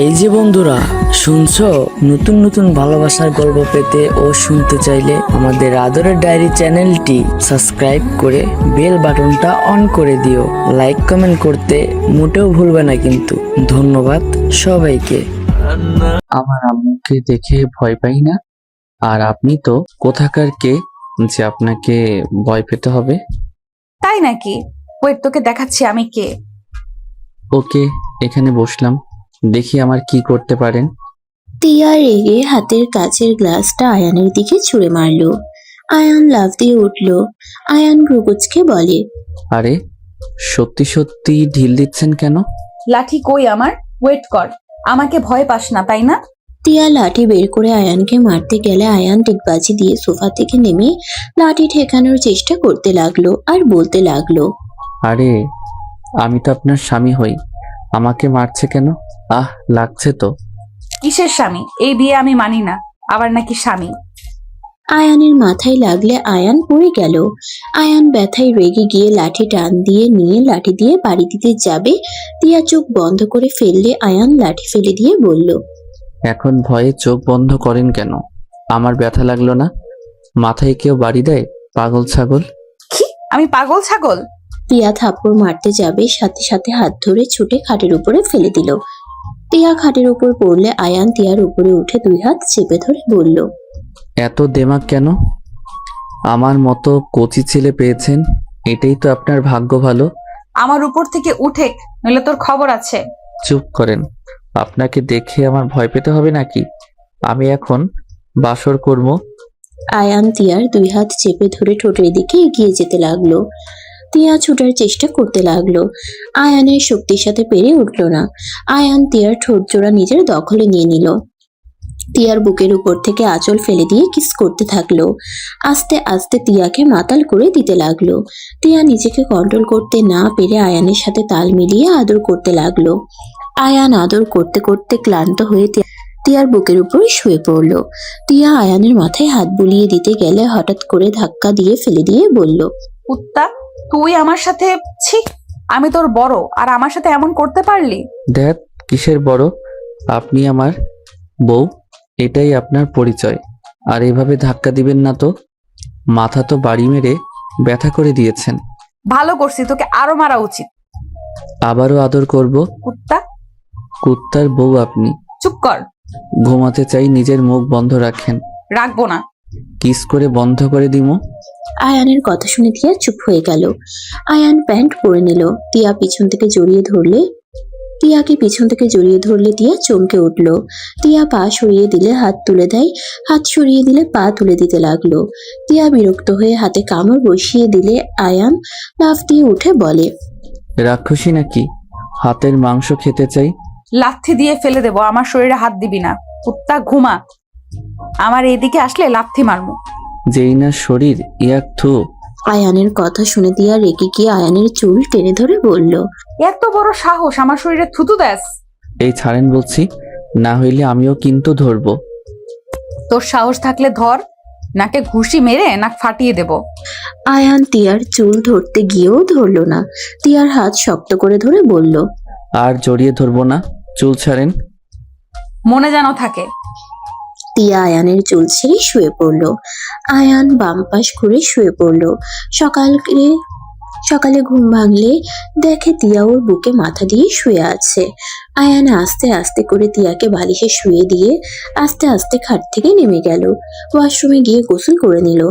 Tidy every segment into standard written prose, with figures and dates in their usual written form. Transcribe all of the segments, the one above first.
এই যে বন্ধুরা, শুনছো? নতুন নতুন ভালোবাসার গল্প পেতে ও শুনতে চাইলে আমাদের আদরের ডায়েরি চ্যানেলটি সাবস্ক্রাইব করে বেল বাটনটা অন করে দিও। লাইক কমেন্ট করতে মোটেও ভুলবে না কিন্তু। ধন্যবাদ সবাইকে। আমার আম্মুকে দেখে ভয় পাই না। আর আপনি তো কোথাকার কে যে আপনাকে ভয় পেতে হবে? তাই নাকি? ওয়েট, তোকে দেখাচ্ছি আমি কে। ওকে, এখানে বসলাম, দেখি আমার কি করতে পারেন। তিয়া রেগে হাতের কাচের গ্লাসটা আয়ানের দিকে ছুঁড়ে মারলো। আয়ান লাফ দিয়ে উঠল। আয়ান ভ্রুকুচকে বলে, আরে সত্যি সত্যি ঢিল দিচ্ছেন কেন? লাঠি কই আমার? ওয়েট কর, আমাকে ভয় পাস না তাই না? তিয়া লাঠি বের করে আয়ানকে মারতে গেলে আয়ান ডিগবাজি দিয়ে সোফা থেকে নেমে লাঠি ঠেকানোর চেষ্টা করতে লাগলো আর বলতে লাগলো, আরে আমি তো আপনার স্বামী হই, আমাকে মারছে কেন? আহ, লাগছে তো। কিসের স্বামী? এই বিয়ে আমি মানি না। আবার নাকি স্বামী? আয়ানের মাথায় লাগলে আয়ান পড়ে গেল। আয়ান ব্যথায় রেগে গিয়ে লাঠি টান দিয়ে নিয়ে লাঠি দিয়ে বাড়ি দিতে যাবে। তিয়া চোখ বন্ধ করে ফেললে আয়ান লাঠি ফেলে দিয়ে বলল, এখন ভয়ে চোখ বন্ধ করেন কেন? আমার ব্যথা লাগলো না? মাথায় কেউ বাড়ি দেয়? পাগল ছাগল। কি? আমি পাগল ছাগল? টিয়া থাপ্পড় মারতে যাবে, সাথে সাথে হাত ধরে ছুটে খাটের উপরে ফেলে দিল। টিয়া খাটের উপর পড়লে আয়ান টিয়ার উপরে উঠে দুই হাত চেপে ধরে বলল, এত দেমাগ কেন? আমার মতো কচি ছেলে পেয়েছেন, এটাই তো আপনার ভাগ্য ভালো। আমার উপর থেকে উঠে, নইলে তোর খবর আছে। চুপ করেন, আপনাকে দেখে আমার ভয় পেতে হবে নাকি? আমি এখন বাসর করব। আয়ান টিয়ার দুই হাত চেপে ধরে ঠোঁটের দিকে এগিয়ে যেতে লাগলো। টিয়া ছুটার চেষ্টা করতে লাগলো। আয়ানের শক্তির সাথে পেরে উঠল না। আয়ান টিয়ার ঠোঁট জোড়া নিজের দখলে নিয়ে নিল। টিয়ার বুকের উপর থেকে আঁচল ফেলে দিয়ে কিস করতে থাকলো। আস্তে আস্তে টিয়াকে মাতাল করে দিতে লাগলো। টিয়া নিজেকে কন্ট্রোল করতে না পেরে আয়ানের সাথে তাল মিলিয়ে আদর করতে লাগলো। আয়ান আদর করতে করতে ক্লান্ত হয়ে টিয়ার বুকের উপর শুয়ে পড়লো। টিয়া আয়ানের মাথায় হাত বুলিয়ে দিতে গেলে হঠাৎ করে ধাক্কা দিয়ে ফেলে দিয়ে বলল, কুত্তা, তুই আমার সাথে? ছি, আমি তোর বড় আর আমার সাথে এমন করতে পারলি? দেখ, কিসের বড়? আপনি আমার বউ, এটাই আপনার পরিচয়। আর এভাবে ধাক্কা দিবেন না তো, মাথা তো বাড়ি মেরে ব্যথা করে দিয়েছেন। ভালো করছি, তোকে আরো মারা উচিত। আবারও আদর করব? কুত্তা, কুত্তার বউ আপনি। চুপ কর। ঘুমাতে চাই, নিজের মুখ বন্ধ রাখেন। রাখবো না। কিস করে বন্ধ করে দিমু। আয়ানের কথা শুনে টিয়া চুপ হয়ে গেল। আয়ান প্যান্ট পরে নিল। টিয়াকে পিছন থেকে জড়িয়ে ধরলে টিয়া চমকে উঠল। টিয়া পা সরিয়ে দিলে হাত তুলে দেয়, হাত সরিয়ে দিলে পা তুলে দিতে লাগলো। টিয়া বিরক্ত হয়ে হাতে কামড় বসিয়ে দিলে আয়ান লাফ দিয়ে উঠে বলে, রাক্ষসী নাকি? হাতের মাংস খেতে চাই। লাথি দিয়ে ফেলে দেবো, আমার শরীরে হাত দিবি না। কুত্তা, ঘুমা। আমার এইদিকে আসলে লাথি মারমু। যেই না শরীর, ইয়াক থু। আয়ানের কথা শুনে টিয়া রেগে গিয়ে আয়ানের চুল টেনে ধরে বলল, এত বড় সাহস আমার শরীরে থুতু দেস? এই ছাড়েন বলছি, না হইলে আমিও কিন্তু ধরবো। তোর সাহস থাকলে ধর, নাকে ঘুষি মেরে নাক ফাটিয়ে দেব। আয়ান টিয়ার চুল ধরতে গিয়েও ধরল না। টিয়ার হাত শক্ত করে ধরে বলল, আর জড়িয়ে ধরবো না, চুল ছাড়েন। মনে যেন থাকে। টিয়া আয়ানের চুল ছেড়ে শুয়ে পড়ল। আয়ান বাম পাশ ঘুরে শুয়ে পড়ল। সকালে ঘুম ভাঙলে দেখে টিয়া ওর বুকে মাথা দিয়ে শুয়ে আছে। আয়ান আস্তে আস্তে করে টিয়াকে বালিশে শুয়ে দিয়ে আস্তে আস্তে খাট থেকে নেমে গেল। ওয়াশরুমে গিয়ে গোসল করে নিল।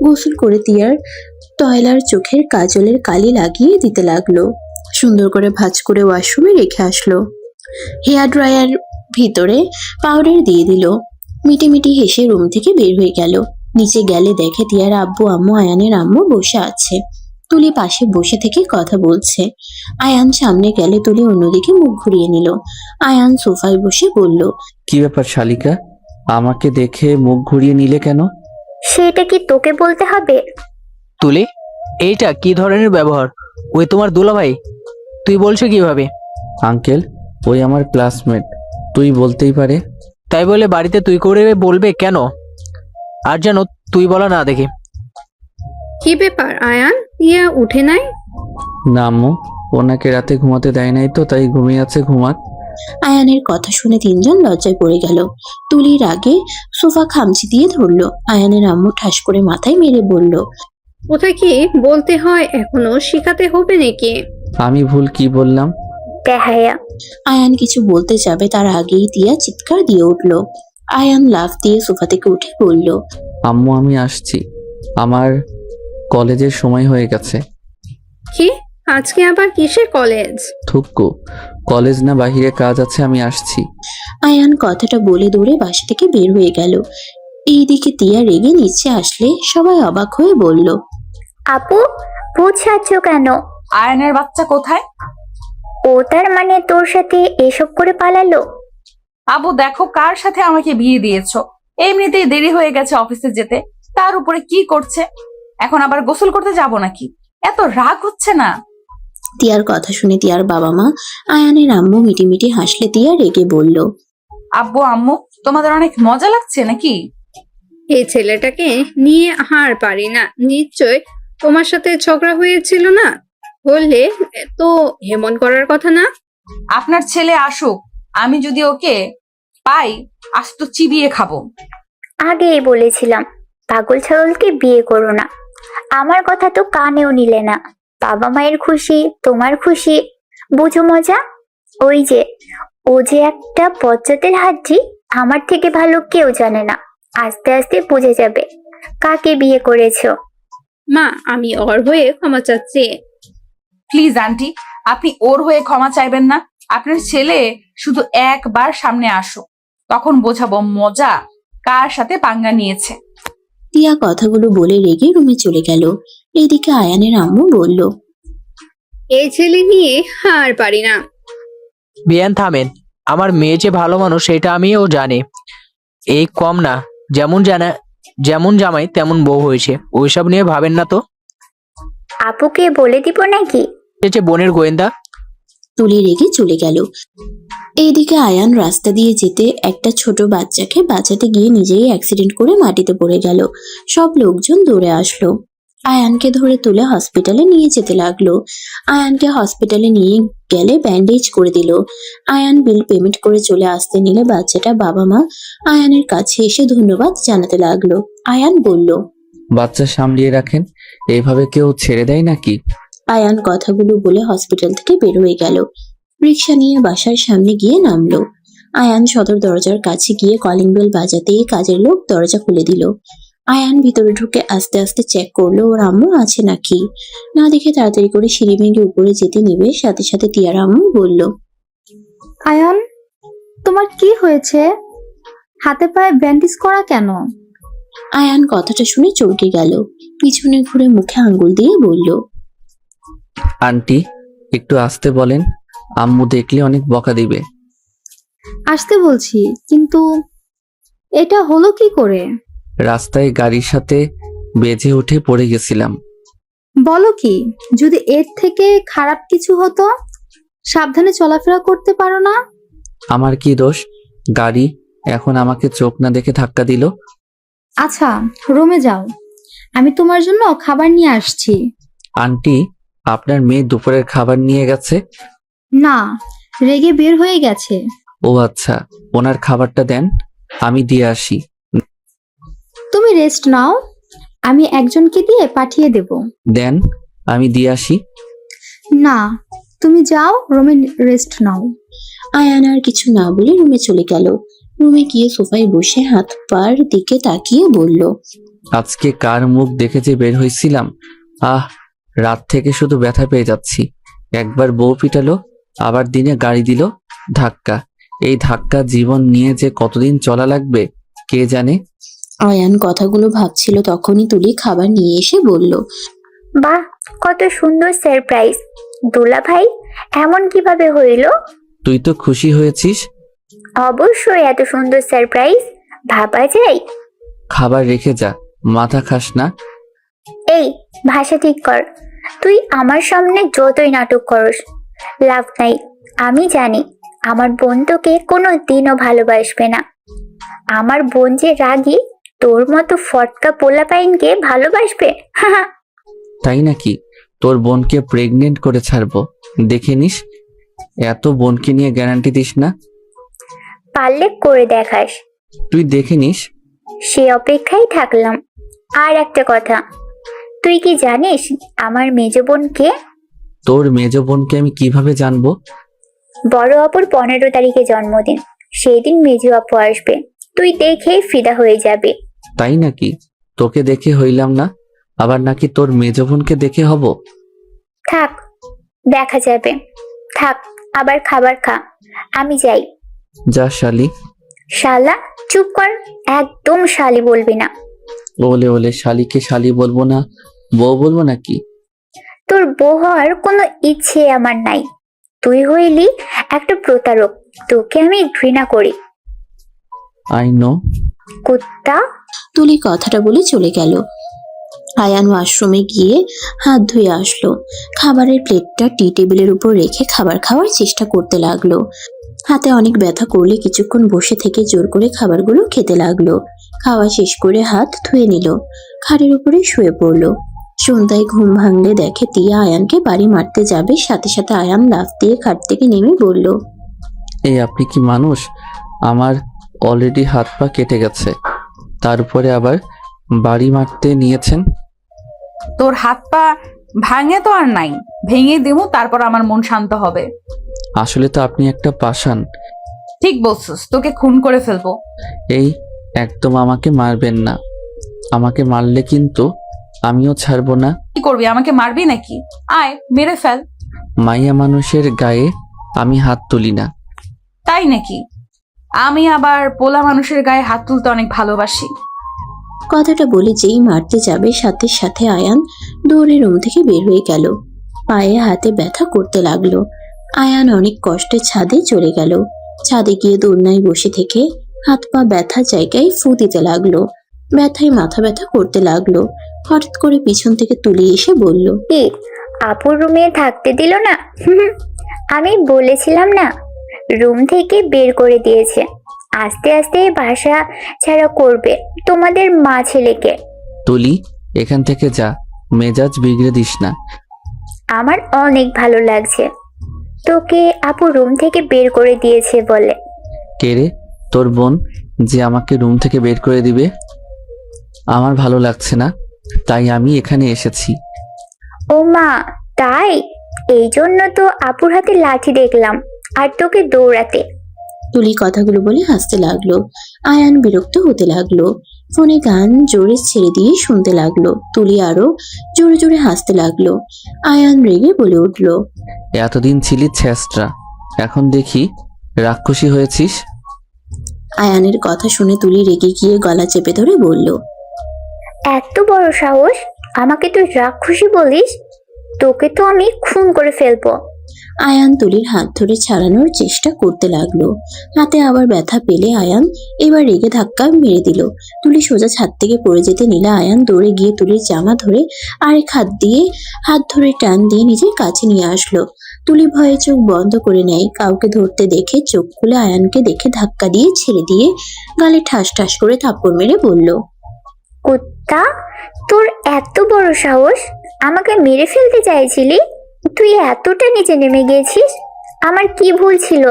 গোসল করে টিয়ার টয়লার চোখের কাজলের কালি লাগিয়ে দিতে লাগলো। সুন্দর করে ভাঁজ করে ওয়াশরুমে রেখে আসলো। হেয়ার ড্রায়ার ভিতরে পাউডার দিয়ে দিল। মিটিমিটি হেসে রুম থেকে বের হয়ে গেল। নিচে গেলে দেখে টিয়ার আব্বু আম্মু আয়ানের আম্মু বসে আছে। তুলি পাশে বসে থেকে কথা বলছে। আয়ান সামনে গেলে তুলি অন্যদিকে মুখ ঘুরিয়ে নিল। আয়ান সোফায় বসে বলল, কি ব্যাপার শালিকা, আমাকে দেখে মুখ ঘুরিয়ে নিলে কেন? সেটা কি তোকে বলতে হবে? তুলি, এইটা কি ধরনের ব্যবহার? ওই তোমার দুলাভাই, তুই বলছো কিভাবে? আঙ্কেল, ওই আমার ক্লাসমেট, তুই বলতেই পারে। তাই বলে বাড়িতে তুই করে বলবে কেন? আর যেন তুই বলা না দেখি। কি ব্যাপার আয়ান, ইয়া উঠে নাই? না আম্মু, ওনাকে রাতে ঘুমাতে দেয় নাই তো, তাই ঘুমিয়ে আছে, ঘুমাক। আয়ানের কথা শুনে তিনজন লজ্জায় পড়ে গেল। তুলির আগে সোফা খামচি দিয়ে ধরলো। আয়ানের আম্মু ঠাস করে মাথায় মেরে বলল, কোথায় কি বলতে হয় এখনো শিখাতে হবে নাকি? আমি ভুল কি বললাম? বেহায়া। আয়ান কিছু বলতে যাবে তার আগেই তিয়া চিৎকার দিয়ে উঠল। আয়ান লাফ দিয়ে সোফা থেকে উঠে বলল, আম্মু আমি আসছি, আমার কলেজের সময় হয়ে গেছে। কি? আজকে আবার কিসের কলেজ? থুক্কু, কলেজ না বাহিরে কাজ আছে, আমি আসছি। আয়ান কথাটা বলে দৌড়ে বাসা থেকে বের হয়ে গেল। এইদিকে তিয়া রেগে নিচে আসলে সবাই অবাক হয়ে বলল, আপু, বুঝাচ্ছ কেন? আয়নের বাচ্চা কোথায়? ও তার মানে তোর সাথে এসব করে পালালো? আবু দেখো কার সাথে আমাকে বিয়ে দিয়েছো। এমনিতেই দেরি হয়ে গেছে অফিসে যেতে, তার উপরে কি করছে। এখন আবার গোসল করতে যাব নাকি? এত রাগ হচ্ছে না? তিয়ার কথা শুনে তিয়ার বাবা মা আয়ানের আম্মু মিটিমিটি হাসলে তিয়া রেগে বলল, আব্বু আম্মু তোমাদের অনেক মজা লাগছে নাকি? এই ছেলেটাকে নিয়ে আর পারি না। নিশ্চয় তোমার সাথে ঝগড়া হয়েছিল না? বললে তো হেমন করার কথা না। আপনার ছেলে আসুক, আমি যদি ওকে পাই আজ তো চিবিয়ে খাবো। আগেই বলেছিলাম পাগল ছাগলকে বিয়ে করো না। আমার কথা তো কানেও নিলে না। বাবা মায়ের খুশি, তোমার খুশি, বুঝো মজা। ওই যে ও যে একটা বজ্জাতের হাড্ডি, আমার থেকে ভালো কেউ জানে না। আস্তে আস্তে বুঝে যাবে কাকে বিয়ে করেছো। মা, আমি ওর হয়ে ক্ষমা চাচ্ছি। প্লিজ আন্টি, আপনি ওর হয়ে ক্ষমা চাইবেন না। আপনার ছেলে শুধু একবার সামনে আসুক, তখন বোঝাবো মজা কার সাথে পাঙ্গা নিয়েছে। তিয়া কথাগুলো বলে রেগে রুমে চলে গেল। এইদিকে আয়ানের আম্মু বলল, এই ছেলে নিয়ে আর পারি না। বিয়ান থামেন, আমার মেয়ে যে ভালো মানুষ সেটা আমিও জানি। এই কম না, যেমন জামাই তেমন বউ হয়েছে, ওইসব নিয়ে ভাবেন না তো। আপুকে বলে দিব নাকি? সে যে বোনের গোয়েন্দা। তুলি রেগে চলে গেল। এইদিকে আয়ান রাস্তা দিয়ে যেতে একটা ছোট বাচ্চাকে বাঁচাতে গিয়ে নিজেই অ্যাক্সিডেন্ট করে মাটিতে পড়ে গেল। সব লোকজন দৌড়ে আসলো, আয়ানকে ধরে তুলে হসপিটালে নিয়ে যেতে লাগলো। আয়ানকে হসপিটালে নিয়ে গেলে ব্যান্ডেজ করে দিল। আয়ান বিল পেমেন্ট করে চলে আসতে নিলে বাচ্চাটা বাবা মা আয়ানের কাছে এসে ধন্যবাদ জানাতে লাগলো। আয়ান বলল, বাচ্চা সামলিয়ে রাখেন, এইভাবে কেউ ছেড়ে দেয় নাকি? আয়ান কথাগুলো বলে হসপিটাল থেকে বের হয়ে গেল। রিক্সা নিয়ে বাসার সামনে গিয়ে নামলো। আয়ান সদর দরজার কাছে গিয়ে কলিং বেল বাজাতেই কাজের লোক দরজা খুলে দিল। আয়ান ভিতরে ঢুকে আস্তে আস্তে চেক করলো ওর আম্মু আছে নাকি। না দেখে তাড়াতাড়ি করে সিঁড়ি ভেঙে উপরে যেতে নিবে, সাথে সাথে তিয়ার আম্মু বলল, আয়ান, তোমার কি হয়েছে? হাতে পায়ে ব্যান্ডেজ করা কেন? আয়ান কথাটা শুনে চমকে গেল। পিছনে ঘুরে মুখে আঙ্গুল দিয়ে বলল, আন্টি একটু আসতে বলেন, আম্মু দেখলে অনেক বকা দিবে। আসতে বলছি, কিন্তু এটা হলো কি করে? রাস্তায় গাড়ির সাথে বেজে উঠে পড়ে গেছিলাম। বলো কি? যদি এর থেকে খারাপ কিছু হতো? সাবধানে চলাফেরা করতে পারো না? আমার কি দোষ? গাড়ি এখন আমাকে চোখ না দেখে ধাক্কা দিল। আচ্ছা, রুমে যাও, আমি তোমার জন্য খাবার নিয়ে আসছি। আন্টি আপনার মেয়ে দুপুরের খাবার নিয়ে গেছে? না, রেগে বের হয়ে গেছে। ও আচ্ছা, ওনার খাবারটা দেন, আমি দিয়ে আসি। তুমি রেস্ট নাও, আমি একজনকে দিয়ে পাঠিয়ে দেব। দেন, আমি দিয়ে আসি। না, তুমি যাও, রুমে রেস্ট নাও। আয়ান আর কিছু না বলে রুমে চলে গেল। রুমে গিয়ে সোফায় বসে হাত পার দিকে তাকিয়ে বলল, আজকে কার মুখ দেখে যে বের হয়েছিলাম, আহ রাত থেকে শুধু ব্যথা পেয়ে যাচ্ছি। একবার বউ পিটালো, আবার দিনে গাড়ি দিল ধাক্কা। এই ধাক্কা জীবন নিয়ে যে কতদিন চলা লাগবে কে জানে। আয়ান কথাগুলো ভাবছিল তখনই তুলি খাবার নিয়ে এসে বলল, বাহ, কত সুন্দর সারপ্রাইজ। দুলা ভাই, এমন কিভাবে হইল? তুই তো খুশি হয়েছিস। অবশ্যই, এত সুন্দর সারপ্রাইজ ভাবা যায়? খাবার রেখে যা, মাথা খাস না। এই, ভাষা ঠিক কর। তুই আমার সামনে যতই নাটক করস লাভ নাই। আমি জানি আমার বোন তোকে কোনো দিনও ভালোবাসবে না। আমার বোন যে রাগী, তোর মতো ফটকা পোলা পাইনকে ভালোবাসবে? তাই নাকি? তোর বোনকে প্রেগনেন্ট করে ছাড়বো, দেখে নিস। এত বোনকে নিয়ে গ্যারান্টি দিস না। পারলে করে দেখাস। তুই দেখে নিস। সে অপেক্ষায় থাকলাম। আর একটা কথা, তুই কি জানিস আমার মেজ বোন কে? তোর মেজ বোনকে আমি কিভাবে জানবো? বড় অপুর 15 তারিখে জন্মদিন, সেই দিন মেজু আপু আসবে, তুই দেখেই ফিদা হয়ে যাবে। তাই নাকি? তোকে দেখে হইলাম না, আবার নাকি তোর মেজ বোনকে দেখে হব? থাক, দেখা যাবে। থাক, আবার খাবার খা, আমি যাই। যা শালি। শালা? চুপ কর, একদম শালি বলবি না। ওলে ওলে, শালিকে শালি বলবো না, বউ বলবো নাকি? তোর বউ হওয়ার কোনো ইচ্ছে আমার নাই। তুই হইলি একটা প্রতারক, তোকে আমি ঘৃণা করি। I know. কুত্তা। তুলি কথাটা বলে চলে গেল। আয়ান ওয়াশরুমে গিয়ে হাত ধুয়ে আসলো। খাবারের প্লেটটা টি টেবিলের উপর রেখে খাবার খাওয়ার চেষ্টা করতে লাগলো। হাতে অনেক ব্যথা করলে কিছুক্ষণ বসে থেকে জোর করে খাবারগুলো খেতে লাগলো। খাওয়া শেষ করে হাত ধুয়ে নিল, খাটের উপরে শুয়ে পড়লো। সন্ধ্যায় ঘুম ভাঙলে দেখে তিয়া আয়ানকে বাড়ি মারতে যাবে, সাথে সাথে আয়ান লাফ দিয়ে খাট থেকে নেমে বলল, এই আপনি কি মানুষ? আমার অলরেডি হাত পা কেটে গেছে, তারপরে আবার বাড়ি মারতে নিয়েছেন? তোর হাত পা ভাঙে তো আর নাই, ভেঙে দেবো, তারপর আমার মন শান্ত হবে। আসলে তো আপনি একটা পাষাণ। ঠিক বলছিস, তোকে খুন করে ফেলবো। এই, একদম আমাকে মারবেন না। আমাকে মারলে কিন্তু আমিও ছাড়বো না। কি করবি, আমাকে মারবি নাকি? আয়, মেরে ফেল। মাইয়া মানুষের গায়ে আমি হাত তুলি না। তাই নাকি? আমি আবার পোলা মানুষের গায়ে হাত তুলতে অনেক ভালোবাসি। কথাটা বলে যেই মারতে যাবে সাথে সাথে আয়ান দৌড়ে রুম থেকে বের হয়ে গেল। পায়ে হাতে ব্যথা করতে লাগলো। আয়ান অনেক কষ্টে ছাদে চলে গেল। ছাদে গিয়ে দোলনায় বসে থেকে হাত পা ব্যথা জায়গায় ফু দিতে লাগলো। ব্যথায় মাথা ব্যথা করতে লাগলো। হঠাৎ করে পিছন থেকে তুলি এসে বলল, কি, আপুর রুমে থাকতে দিল না? আমি বলেছিলাম না, রুম থেকে বের করে দিয়েছে। আস্তে আস্তে বাসা ছাড়া করবে তোমাদের মা ছেলেকে। তুলি, এখান থেকে যা, মেজাজ বিগড়ে দিস না। আমার অনেক ভালো লাগছে তোকে আপু রুম থেকে বের করে দিয়েছে বলে। কে রে? তোর বোন যে আমাকে রুম থেকে বের করে দিবে? আমার ভালো লাগছে না, তাই আমি এখানে এসেছি। ও মা, তাই? এই জন্য তো আপুর হাতে লাঠি দেখলাম আর তোকে দৌড়াতে। তুলি কথাগুলো বলে হাসতে লাগলো। আয়ান বিরক্ত হতে লাগলো। ফোনে গান জোরে ছেড়ে দিয়ে শুনতে লাগলো। তুলি আরো জোরে জোরে হাসতে লাগলো। আয়ান রেগে বলে উঠল, এতদিন ছিলি ছেঁচড়া, এখন দেখি রাক্ষসী হয়েছিস। আয়ানের কথা শুনে তুলি রেগে গিয়ে গলা চেপে ধরে বলল, এত বড় সাহস, আমাকে তুই রাক্ষসী বলিস? তোকে তো আমি খুন করে ফেলবো। আয়ান তুলির হাত ধরে ছাড়ানোর চেষ্টা করতে লাগলো। হাতে আবার ব্যথা পেলে আয়ান এবার রেগে ধাক্কা মেরে দিল। তুলি সোজা ছাদ থেকে পড়ে যেতে নিলে আয়ান দৌড়ে গিয়ে তুলির জামা ধরে আরেক হাত ধরে টান দিয়ে নিজের কাছে নিয়ে আসলো। তুলি ভয়ে চোখ বন্ধ করে নেয়। কাউকে ধরতে দেখে চোখ খুলে আয়ানকে দেখে ধাক্কা দিয়ে ছেড়ে দিয়ে গালে ঠাস ঠাস করে থাপ্পড় মেরে বলল, কুত্তা, তোর এত বড় সাহস, আমাকে মেরে ফেলতে চাইছিলি? তুই এতটা নিচে নেমে গেছিস? আমার কি ভুল ছিল?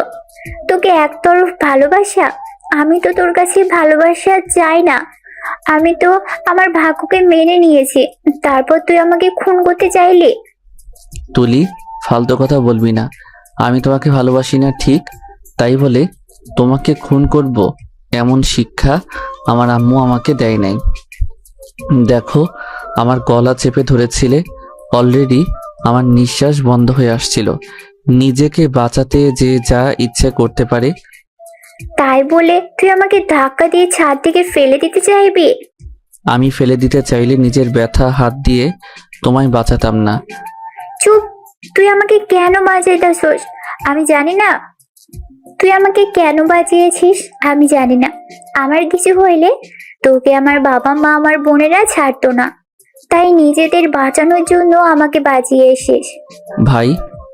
তোকে একতরফ ভালোবাসা? আমি তো তোর কাছে ভালোবাসা চাই না, আমি তো আমার ভাগ্যকে মেনে নিয়েছি, তারপর তুই আমাকে খুন করতে চাইলি। তুলি, ফালতু কথা বলবি না। আমি তোমাকে ভালোবাসি না ঠিক, তাই বলে তোমাকে খুন করব এমন শিক্ষা আমার আম্মু আমাকে দেয় নাই। দেখো, আমার গলা চেপে ধরেছিলে, অলরেডি আমার নিঃশ্বাস বন্ধ হয়ে আসছিল। নিজেকে বাঁচাতে যে যা ইচ্ছে করতে পারে। তাই বলে তুই আমাকে ধাক্কা দিয়ে ছাদ থেকে ফেলে দিতে চাইবি? আমি ফেলে দিতে চাইলে নিজের ব্যথা হাত দিয়ে তোমায় বাঁচাতাম না। চুপ, তুই আমাকে কেন বাঁচাইতেছস আমি জানি না। তুই আমাকে কেন বাঁচিয়েছিস আমি জানি না। আমার কিছু হইলে তোকে আমার বাবা মা আমার বোনেরা ছাড়তো না, তাই নিজেদের বাঁচানোর জন্য আমাকে বাঁচিয়েছিস। ভাই,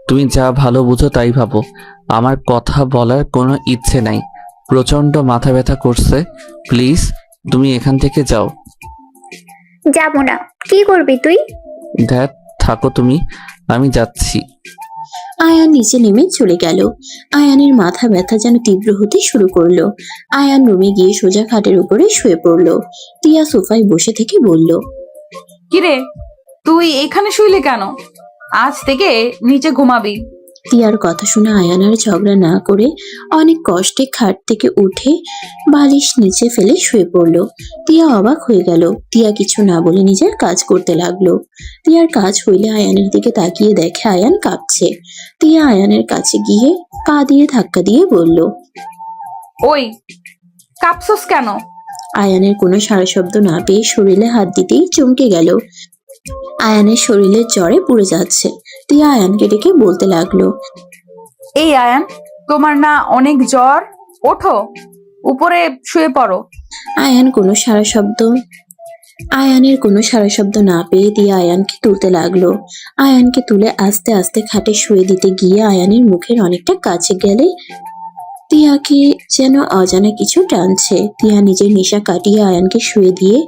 তুমি যা ভালো বুঝো তাই ভাবো। আমার কথা বলার কোনো ইচ্ছে নাই, প্রচন্ড মাথা ব্যথা করছে। প্লিজ তুমি এখান থেকে যাও। যাবো না। কি করবি তুই? ধ্যাত, থাকো তুমি, আমি যাচ্ছি। আয়ান নিচে নেমে চলে গেল। আয়ানের মাথা ব্যথা যেন তীব্র হতে শুরু করলো। আয়ান রুমে গিয়ে সোজা খাটের উপরে শুয়ে পড়লো। টিয়া সোফায় বসে থেকে বলল, কিরে, তুই এখানে শুইলে কেন? আজ থেকে নিচে ঘুমাবি। টিয়ার কথা শুনে আয়ান আর ঝগড়া না করে অনেক কষ্টে খাট থেকে উঠে বালিশ নিচে ফেলে শুয়ে পড়লো। টিয়া অবাক হয়ে গেল। টিয়া কিছু না বলে নিজের কাজ করতে লাগলো। টিয়ার কাজ হইলে আয়ানের দিকে তাকিয়ে দেখে আয়ান কাঁপছে। টিয়া আয়ানের কাছে গিয়ে পা দিয়ে ধাক্কা দিয়ে বলল, ওই, কাঁপছস কেন? আয়ানের কোনো সাড়া শব্দ না পেয়ে শরীরে হাত দিতেই চমকে গেল। আয়ানের শরীরের জ্বরে পুড়ে যাচ্ছে। টিয়া আয়ানকে ডেকে বলতে লাগলো, এই আয়ান, তোমার না অনেক জ্বর? ওঠো, উপরে শুয়ে পড়ো। আয়ানের কোনো সাড়া শব্দ না পেয়ে টিয়া আয়ানকে তুলতে লাগলো। আয়ানকে তুলে আস্তে আস্তে খাটে শুয়ে দিতে গিয়ে আয়ানের মুখের অনেকটা কাছে গেলে টিয়াকে যেন অজানা কিছু টানছে। টিয়া নিজের নেশা কাটিয়ে আয়ানকে শুয়ে দিয়ে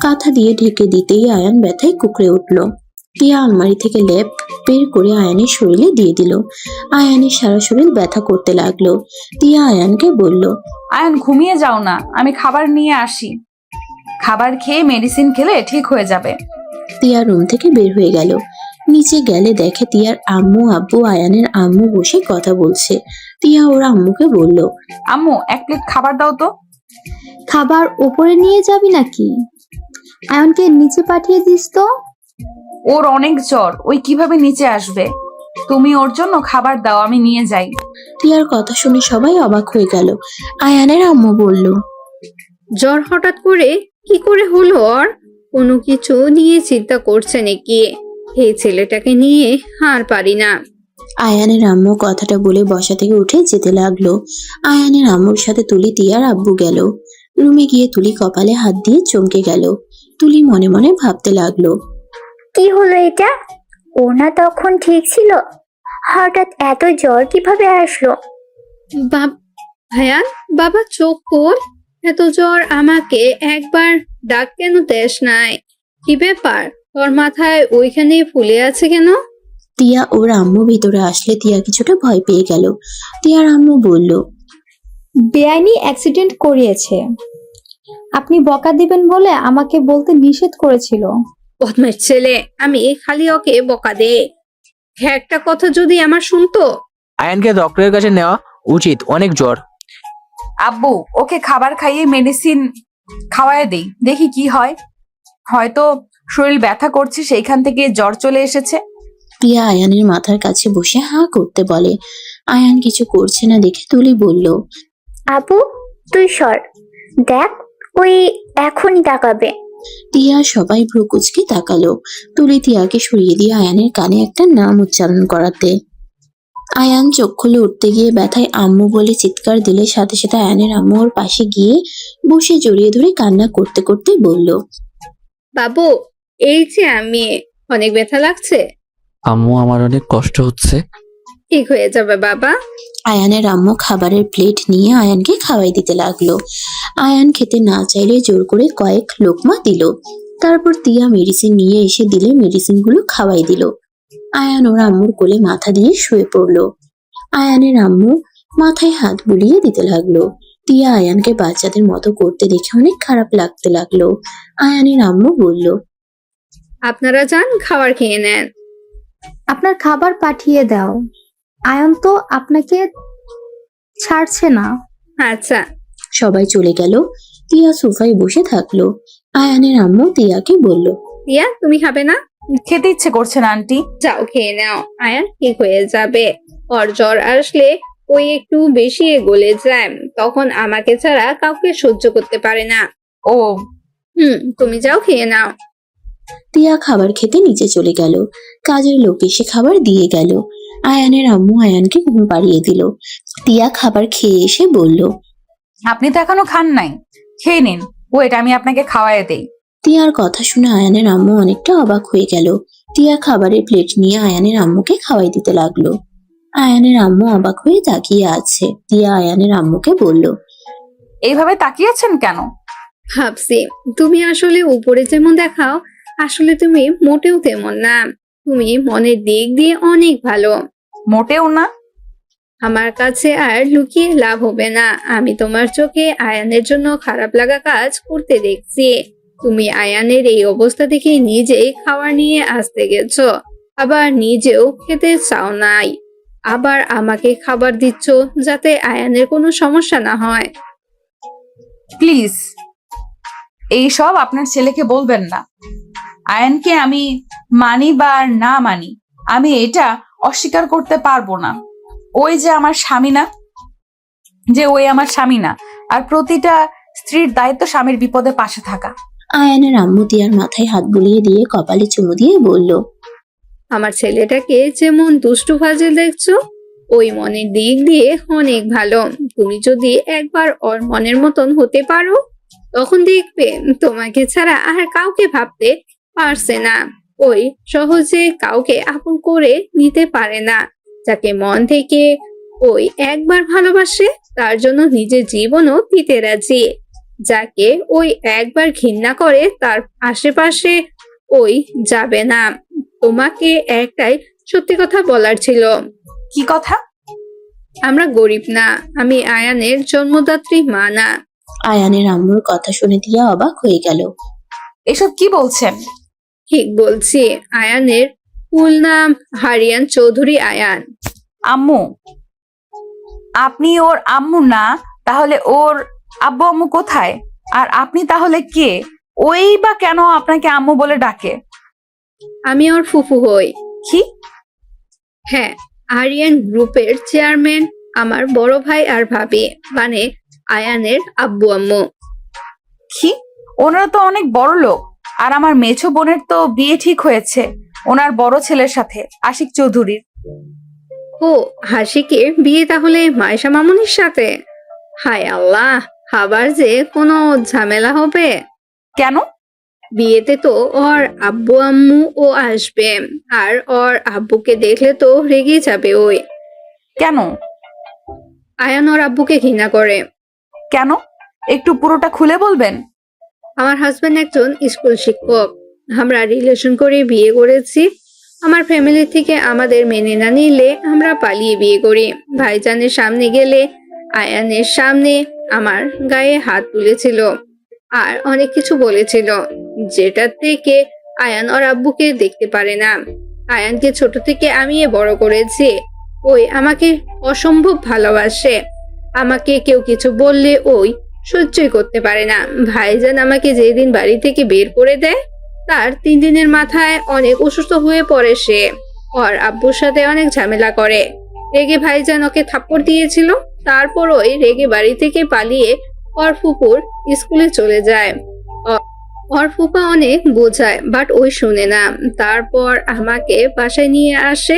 কাঁথা দিয়ে ঢেকে দিতেই আয়ান ব্যথায় কুঁকড়ে উঠল। টিয়া আলমারি থেকে লেপ বের করে আয়ানের শরীরে দিয়ে দিল। আয়ানের সারা শরীর ব্যথা করতে লাগলো। টিয়া আয়ানকে বলল, আয়ান, ঘুমিয়ে যাও না, আমি খাবার নিয়ে আসি। খাবার খেয়ে মেডিসিন খেলে ঠিক হয়ে যাবে। টিয়া রুম থেকে বের হয়ে গেল। নিচে গেলে দেখে টিয়ার আম্মু আব্বু আয়ানের আম্মু বসে কথা বলছে। টিয়া ওর আম্মুকে বলল, আম্মু, এক প্লেট খাবার দাও তো। খাবার উপরে নিয়ে যাবি নাকি? আয়নকে নিচে পাঠিয়ে দিস তো। ওর অনেক জ্বর, ওই কিভাবে নিচে আসবে? তুমি ওর জন্য খাবার দাও, আমি নিয়ে যাই। টিয়ার কথা শুনে সবাই অবাক হয়ে গেল। আয়ানের আম্মু বলল, জ্বর হঠাৎ করে কি করে হলো? ওর কোনো কিছু নিয়ে চিন্তা করছে নাকি? এই ছেলেটাকে নিয়ে আর পারি না। আয়ানের আম্মু কথাটা বলে বসা থেকে উঠে যেতে লাগলো। আয়ানের আম্মুর সাথে তুলি টিয়ার আব্বু গেল। রুমে গিয়ে তুলি কপালে হাত দিয়ে চমকে গেল। তুলি মনে মনে ভাবতে লাগলো, কি হলো এটা? ও না তখন ঠিক ছিল, হঠাৎ এত জ্বর কিভাবে আসলো? ভাইয়ান, বাবা চোখ খোল। এত জ্বর, আমাকে একবার ডাক কেন দেশ নাই? কি ব্যাপার, তোর মাথায় ওইখানে ফুলে আছে কেন? টিয়া ওর আম্মু ভিতরে আসলে টিয়া কিছুটা ভয় পেয়ে গেল। টিয়ার আম্মু বলল, বেআইনি অ্যাক্সিডেন্ট করিয়েছে। আপনি বকা দিবেন বলে আমাকে বলতে নিষেধ করেছিল। বদমাইশ ছেলে, আমি খালি ওকে বকা দে। একটা কথা যদি আমার শুনতো। আয়ানকে ডক্টরের কাছে নেওয়া উচিত, অনেক জ্বর। আব্বু, ওকে খাবার খাইয়ে মেডিসিন খাওয়ায় দেই, দেখি কি হয়। হয়তো শরীর ব্যথা করছে, সেইখান থেকে জ্বর চলে এসেছে। টিয়া আয়ানের মাথার কাছে বসে হাঁ করতে বলে। আয়ান কিছু করছে না দেখে তুলি বলল, আপু, তুই সর, দেখ ওই এখনই তাকাবে। টিয়া সবাই ভ্রু কুচকে তাকালো। তুলি টিয়াকে সরিয়ে দিয়ে আয়ানের কানে একটা নাম উচ্চারণ করাতে। আয়ান চোখ খুলে উঠতে গিয়ে ব্যথায় আম্মু বলে চিৎকার দিলে সাথে সাথে আয়ানের আম্মু ওর পাশে গিয়ে বসে জড়িয়ে ধরে কান্না করতে করতে বলল, বাবু, এই যে আমি, অনেক ব্যথা লাগছে। আম্মু, আমার অনেক কষ্ট হচ্ছে। ঠিক হয়ে যাবে বাবা। আয়ানের আম্মু খাবারের প্লেট নিয়ে আয়ানকে খাওয়াই দিতে লাগলো। আয়ান খেতে না চাইলে জোর করে কয়েক লোকমা দিল। তারপর টিয়া মেডিসিন নিয়ে এসে দিলে মেডিসিনগুলো খাওয়াই দিল। আয়ান ওর আম্মুর কোলে মাথা দিয়ে শুয়ে পড়লো। আয়ানের আম্মু মাথায় হাত বুলিয়ে দিতে লাগলো। টিয়া আয়ানকে বাচ্চাদের মতো করতে দেখে অনেক খারাপ লাগতে লাগলো। আয়ানের আম্মু বলল, আপনারা যান, খাবার খেয়ে নেন। আপনার খাবার পাঠিয়ে দাও। আয়ন তো আপনাকে ছাড়ছে না। আচ্ছা। সবাই চলে গেল। টিয়া সোফায় বসে থাকলো। আয়ানের আম্মু টিয়াকে বলল, টিয়া, তুমি খাবে না? খেতে ইচ্ছে করছে না আন্টি। যাও খেয়ে নাও, আয়ান ঠিক হয়ে যাবে। ওর জ্বর আসলে ওই একটু বেশি গলে যায়, তখন আমাকে ছাড়া কাউকে সহ্য করতে পারে না। ও, তুমি যাও খেয়ে নাও। টিয়া খাবার খেতে নিচে চলে গেল। কাজের লোক এসে খাবার দিয়ে গেল। আয়ানের আম্মু আয়ানকে ঘুম পাড়িয়ে দিল। টিয়া খাবার খেয়ে এসে বলল, আপনি তো এখনো খান নাই, খেয়ে নিন। ওয়েট, আমি আপনাকে খাওয়ায় দেই। টিয়ার কথা শুনে আয়ানের আম্মু অনেকটা অবাক হয়ে গেল। টিয়া খাবারের প্লেট নিয়ে আয়ানের আম্মুকে খাওয়াই দিতে লাগলো। আয়ানের আম্মু অবাক হয়ে তাকিয়ে আছে। টিয়া আয়ানের আম্মুকে বলল, এইভাবে তাকিয়েছেন কেন? ভাবছি তুমি আসলে উপরে যেমন দেখাও, আসলে তুমি মোটেও তেমন না। তুমি মনের দিক দিয়ে অনেক ভালো। মোটেও না। আমার কাছে আর লুকিয়ে লাভ হবে না। আমি তোমার চোখে আয়ানের জন্য খারাপ লাগা কাজ করতে দেখছি। তুমি আয়ানের এই অবস্থা দেখে নিজেই খাবার নিয়ে আসতে গেছো, আবার নিজেও খেতে চাও নাই, আবার আমাকে খাবার দিচ্ছ যাতে আয়ানের কোনো সমস্যা না হয়। প্লিজ এইসব আপনার ছেলেকে বলবেন না। আয়ানকে আমি মানি বা আর না মানি, আমি এটা অস্বীকার করতে পারবো না। ওই যে আমার স্বামী না, ওই আমার স্বামী না। আর প্রতিটা স্ত্রীর দায়িত্ব স্বামীর বিপদে পাশে থাকা। আয়ানের আম্মু দিয়ার মাথায় হাত বুলিয়ে দিয়ে কপালে চুমু দিয়ে বলল, আমার ছেলেটাকে যেমন দুষ্টু ফাজে দেখছো, ওই মনের দিক দিয়ে অনেক ভালো। তুমি যদি একবার ওর মনের মতন হতে পারো, তখন দেখবে তোমাকে ছাড়া আর কাউকে ভাবতে পারছে না। ওই সহজে কাউকে আপন করে নিতে পারে না। যাকে মন থেকে ওই একবার ভালোবাসে, তার জন্য নিজের জীবনও দিতে রাজি। যাকে ওই একবার ঘৃণা করে, তার আশেপাশে ওই যাবে না। তোমাকে একটাই সত্যি কথা বলার ছিল। কি কথা? আমরা গরিব না, আমি আয়ানের জন্মদাত্রী মা না। আয়ানের আম্মুর কথা শুনে দিয়া অবাক হয়ে গেল। এসব কি বলছেন? ঠিক বলছি, আয়ানের ফুল নাম হারিয়ান চৌধুরী আয়ান। আম্মু? আপনি ওর আম্মু না, তাহলে ওর আব্বু আম্মু কোথায়? আর আপনি তাহলে কে? ওই বা কেন আপনাকে আম্মু বলে ডাকে? আমি ওর ফুফু হই। কি? হ্যাঁ, আরিয়ান গ্রুপের চেয়ারম্যান আমার বড় ভাই আর ভাবি, মানে আয়ানের আব্বু আম্মু। কি? ওনারা তো অনেক বড় লোক। আর আমার মেছো বোনের তো বিয়ে ঠিক হয়েছে ওনার বড় ছেলের সাথে, আশিক চৌধুরীর। ও, হাসিকে বিয়ে তাহলে মায়েশা মামুনির সাথে? হায় আল্লাহ, আবার যে কোনো ঝামেলা হবে। কেন? বিয়েতে তো ওর আব্বু আম্মু ও আসবে, আর ওর আব্বুকে দেখলে তো রেগে যাবে ওই। কেন? আয়ান ওর আব্বুকে ঘৃণা করে। কেন? একটু পুরোটা খুলে বলবেন? আমার হাজবেন্ড একজন স্কুল শিক্ষক। আমরা রিলেশন করে বিয়ে করেছি। আমার ফ্যামিলি থেকে আমাদের মেনে না নিলে আমরা পালিয়ে বিয়ে করি। ভাইজানের সামনে গেলে আয়ানের সামনে আমার গায়ে হাত তুলেছিল আর অনেক কিছু বলেছিল, যেটা থেকে আয়ান ওর আব্বুকে দেখতে পারে না। আয়ানকে ছোট থেকে আমি বড় করেছি। ওই আমাকে অসম্ভব ভালোবাসে। আমাকে কেউ কিছু বললে ওই সহ্যই করতে পারে না। ভাইজান আমাকে যেদিন বাড়ি থেকে বের করে দেয়, তার 3 দিনের মাথায় অনেক অসুস্থ হয়ে পড়ে সে। ওর আব্বুর সাথে অনেক ঝামেলা করে। রেগে ভাইজান ওকে থাপ্পড় দিয়েছিল। তারপর ওই রেগে বাড়ি থেকে পালিয়ে ওর ফুপুর স্কুলে চলে যায়। ওর ফুপা অনেক বোঝায়, বাট ওই শুনে না। তারপর আমাকে বাসায় নিয়ে আসে।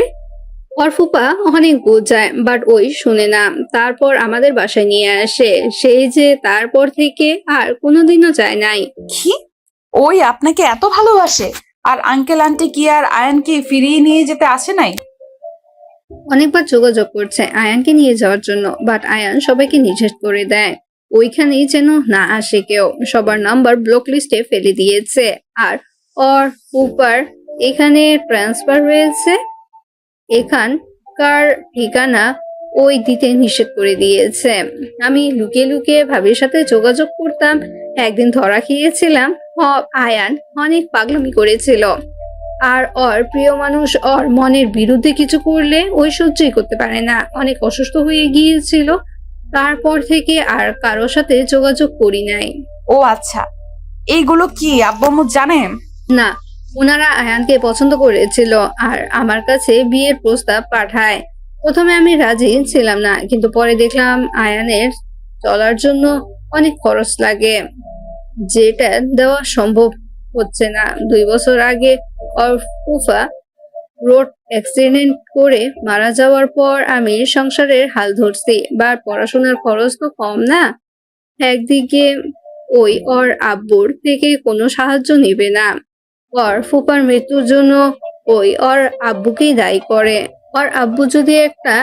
ওর ফুপা অনেক বোঝায়, বাট ওই শুনে না। তারপর আমাদের বাসায় নিয়ে আসে। সেই যে তারপর থেকে আর কোনোদিনও যায় নাই। কি? ওই আপনাকে এত ভালোবাসে? আর আঙ্কেল আন্টি কি আর আয়ানকে ফিরিয়ে নিয়ে যেতে আসে নাই? অনেকবার যোগাযোগ করছে আয়ানকে নিয়ে যাওয়ার জন্য, বাট আয়ান সবাইকে নিষেধ করে দেয়। ওইখানেই যেন না আসে কেউ। সবার নাম্বার ব্লক লিস্টে ফেলে দিয়েছে। আর ওর ফুপার এখানে ট্রান্সফার হয়েছে, এখানকার ঠিকানা ওই দিতে নিষেধ করে দিয়েছে। আমি লুকিয়ে লুকিয়ে ভাবির সাথে যোগাযোগ করতাম। একদিন ধরা খেয়েছিলাম। আয়ান অনেক পাগলামি করেছিল। আর ওর প্রিয় মানুষ ওর মনের বিরুদ্ধে কিছু করলে ওই সহ্যই করতে পারে না। অনেক অসুস্থ হয়ে গিয়েছিল। তারপর থেকে আর কারোর সাথে যোগাযোগ করি নাই। ও আচ্ছা, এইগুলো কি আব্বু আম্মু জানেন? না, ওনারা আয়ানকে পছন্দ করেছিল আর আমার কাছে বিয়ের প্রস্তাব পাঠায়। প্রথমে আমি রাজি ছিলাম না, কিন্তু পরে দেখলাম আয়ানের চলার জন্য অনেক খরচ লাগে, যেটা দেওয়া সম্ভব হচ্ছে না। 2 বছর আগে ওর ফুফা রোড অ্যাক্সিডেন্ট করে মারা যাওয়ার পর আমি সংসারের হাল ধরছি। বা পড়াশোনার খরচ তো কম না। একদিকে ওই ওর আব্বুর থেকে কোনো সাহায্য নেবে না। ওর ফুপার মৃত্যুর জন্য ওই ওর আব্বুকেই দায়ী করে। ওর আব্বু যদি একটা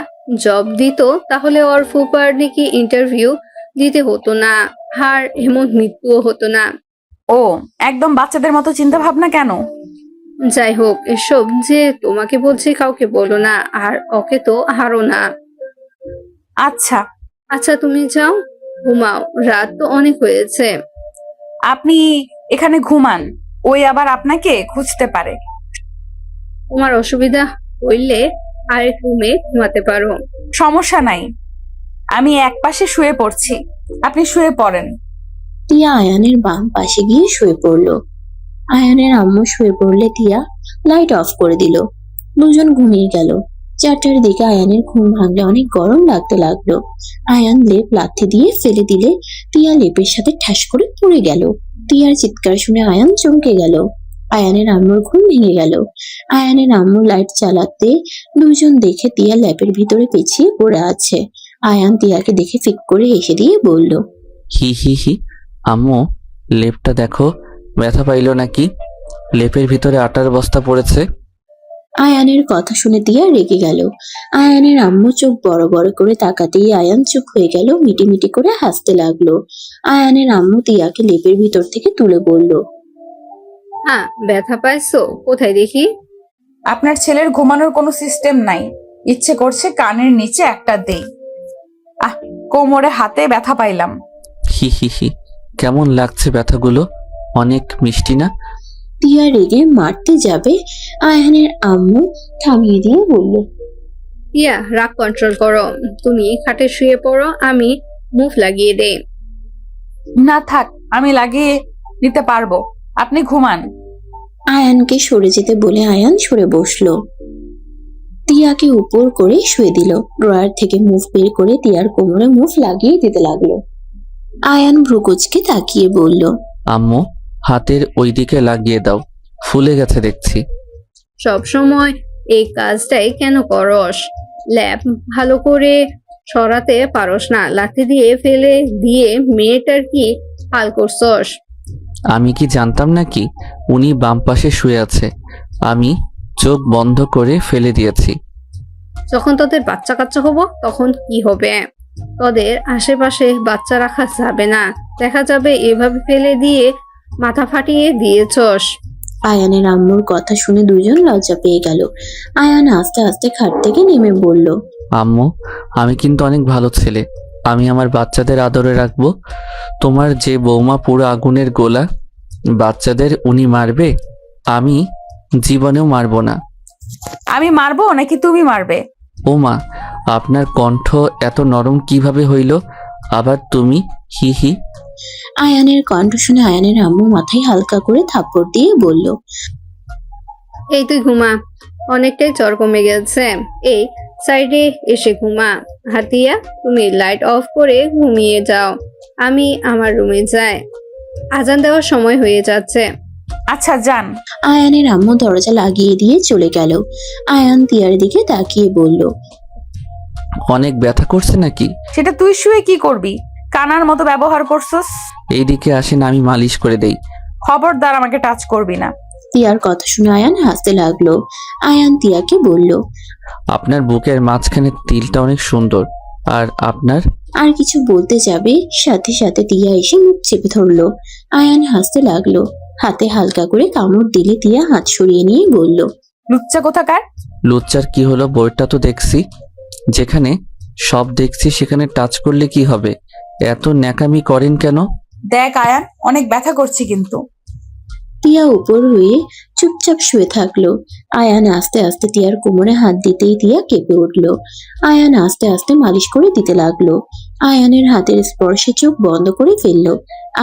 জব দিত, তাহলে ওর ফুপার নাকি ইন্টারভিউ দিতে হতো না, আর এমন মৃত্যুও হতো না। ও, একদম বাচ্চাদের মতো চিন্তা ভাবনা কেন? যাই হোক, এসব যে তোমাকে বলছি কাউকে বলো না, আর ওকে তো হারো না। আচ্ছা, আচ্ছা তুমি যাও, ঘুমাও, রাত তো অনেক হয়েছে। আপনি এখানে ঘুমান, ওই আবার আপনাকে খুঁজতে পারে। তোমার অসুবিধা হইলে আরেক রুমে ঘুমাতে পারো। সমস্যা নাই, আমি একপাশে শুয়ে পড়ছি, আপনি শুয়ে পড়েন। টিয়া আয়ানের বাম পাশে গিয়ে শুয়ে পড়লো। আয়ানের আম্মু শুয়ে পড়লে টিয়া লাইট অফ করে দিল। দুজন ঘুমিয়ে গেল। 4টার দিকে আয়ানের ঘুম ভাঙলে অনেক গরম লাগতে লাগলো। আয়ান লেপ লাথি দিয়ে ফেলে দিলে টিয়া লেপের সাথে ঠাস করে পড়ে গেল। টিয়ার চিৎকার শুনে আয়ান চমকে গেল। আয়ানের আম্মুর ঘুম ভেঙে গেল। আয়ানের আম্মু লাইট চালাতে দুজন দেখে টিয়া ল্যাপের ভিতরে পেঁচিয়ে পড়ে আছে। আয়ান টিয়াকে দেখে ফিক করে হেসে দিয়ে বলল, হি হি হি। আম্মু, লেপটা দেখো, ব্যথা পাইলো নাকি? লেপের ভিতরে আটার বস্তা পড়েছে। আয়ানের কথা শুনে টিয়া রেগে গেল। আয়ানের আম্মু চোখ বড় বড় করে তাকাতেই আয়ান চুপ হয়ে গেল, মিটিমিটি করে হাসতে লাগলো। আয়ানের আম্মু টিয়াকে লেপের ভিতর থেকে তুলে বলল, হ্যাঁ, ব্যথা পাইছো? কোথায় দেখি? আপনার ছেলের ঘুমানোর কোনো সিস্টেম নাই, ইচ্ছে করছে কানের নিচে একটা দেই। কোমরে হাতে ব্যথা পাইলাম। হি হি হি। কেমন লাগছে ব্যথাগুলো? অনেক মিষ্টি না? টিয়া রেগে মারতে যাবে, আয়ানের আম্মু থামিয়ে দিয়ে বলল, ইয়া, রাগ কন্ট্রোল করো। তুমি খাটে শুয়ে পড়ো, আমি মুভ লাগিয়ে দেই। না থাক, আমি লাগিয়ে নিতে পারবো, আপনি ঘুমান। আয়ানকে সরে যেতে বলে আয়ান সরে বসলো। টিয়াকে উপর করে শুয়ে দিল। ড্রয়ার থেকে মুভ বের করে টিয়ার কোমরে মুভ লাগিয়ে দিতে লাগলো। আয়ান ভ্রুকুচকে তাকিয়ে বলল, আম্মু, হাতের ওই দিকে লাগিয়ে দাও, ফুলে গেছে দেখছি। সব সময় এই কাজটাই কেন করস? ল্যাব ভালো করে সরাতে পারস না, লাথি দিয়ে ফেলে দিয়ে মেয়েটার কি হাল করছস? আমি কি জানতাম নাকি উনি বাম পাশে শুয়ে আছে? আমি চোখ বন্ধ করে ফেলে দিয়েছি। যখন তোদের বাচ্চা কাচ্চা হবো তখন কি হবে? তোদের আশেপাশে বাচ্চা রাখা যাবে না, দেখা যাবে এভাবে ফেলে দিয়ে মাথা ফাটিয়ে দিয়েছস। আয়ানের আম্মুর কথা শুনে দুজন লজ্জা পেয়ে গেল। আয়ান আস্তে আস্তে খাট থেকে নেমে বলল, আম্মু, আমি কিন্তু অনেক ভালো ছেলে, আমি আমার বাচ্চাদের আদরে রাখবো। তোমার যে বৌমা পুরো আগুনের গোলা, বাচ্চাদের উনি মারবে, আমি জীবনেও মারবো না। আমি মারবো নাকি তুমি মারবে? ও মা, আপনার কণ্ঠ এত নরম কিভাবে হইল? আবার তুমি? হি হি। আয়ানের কণ্ঠ শুনে আয়ানের আম্মু মাথায় হালকা করে থাপ্পড় দিয়ে বলল, এই তুই ঘুমা, অনেকটাই জ্বর কমে গেছে। এই সাইডে এসে ঘুমা। হাতিয়া, তুমি লাইট অফ করে ঘুমিয়ে যাও, আমি আমার রুমে যাই, আজান দেওয়ার সময় হয়ে যাচ্ছে। আচ্ছা যান। আয়ানের আম্মু দরজা লাগিয়ে দিয়ে চলে গেল। আয়ান টিয়ার দিকে তাকিয়ে বলল, অনেক ব্যথা করছে নাকি? সেটা তুই শুয়ে কি করবি? কানার মতো ব্যবহার করছস। এইদিকে আসেন, আমি মালিশ করে দেই। খবরদার আমাকে টাচ করবি না। টিয়ার কথা শুনে আয়ান হাসতে লাগলো। আয়ান টিয়াকে বলল, আপনার বুকের মাঝখানে তিলটা অনেক সুন্দর। আর আপনার? আর কিছু বলতে যাবে, সাথে সাথে টিয়া এসে মুখ চেপে ধরলো। আয়ান হাসতে লাগলো। হাতে হালকা করে কামড় দিলে টিয়া হাত সরিয়ে নিয়ে বলল, লুচ্চা কোথাকার। লুচ্চার কি হলো? বইটা তো দেখছি। যেখানে সব দেখছি সেখানে টাচ করলে কি হবে? এত ন্যাকামি করেন কেন? দেখ আয়ান, অনেক ব্যথা করছি কিন্তু। টিয়া উপর হয়ে চুপচাপ শুয়ে থাকলো। আয়ান আস্তে আস্তে টিয়ার কোমরে হাত দিতেই টিয়া কেঁপে উঠলো। আয়ান আস্তে আস্তে মালিশ করে দিতে লাগলো। আয়ানের হাতের স্পর্শে চোখ বন্ধ করে ফেললো।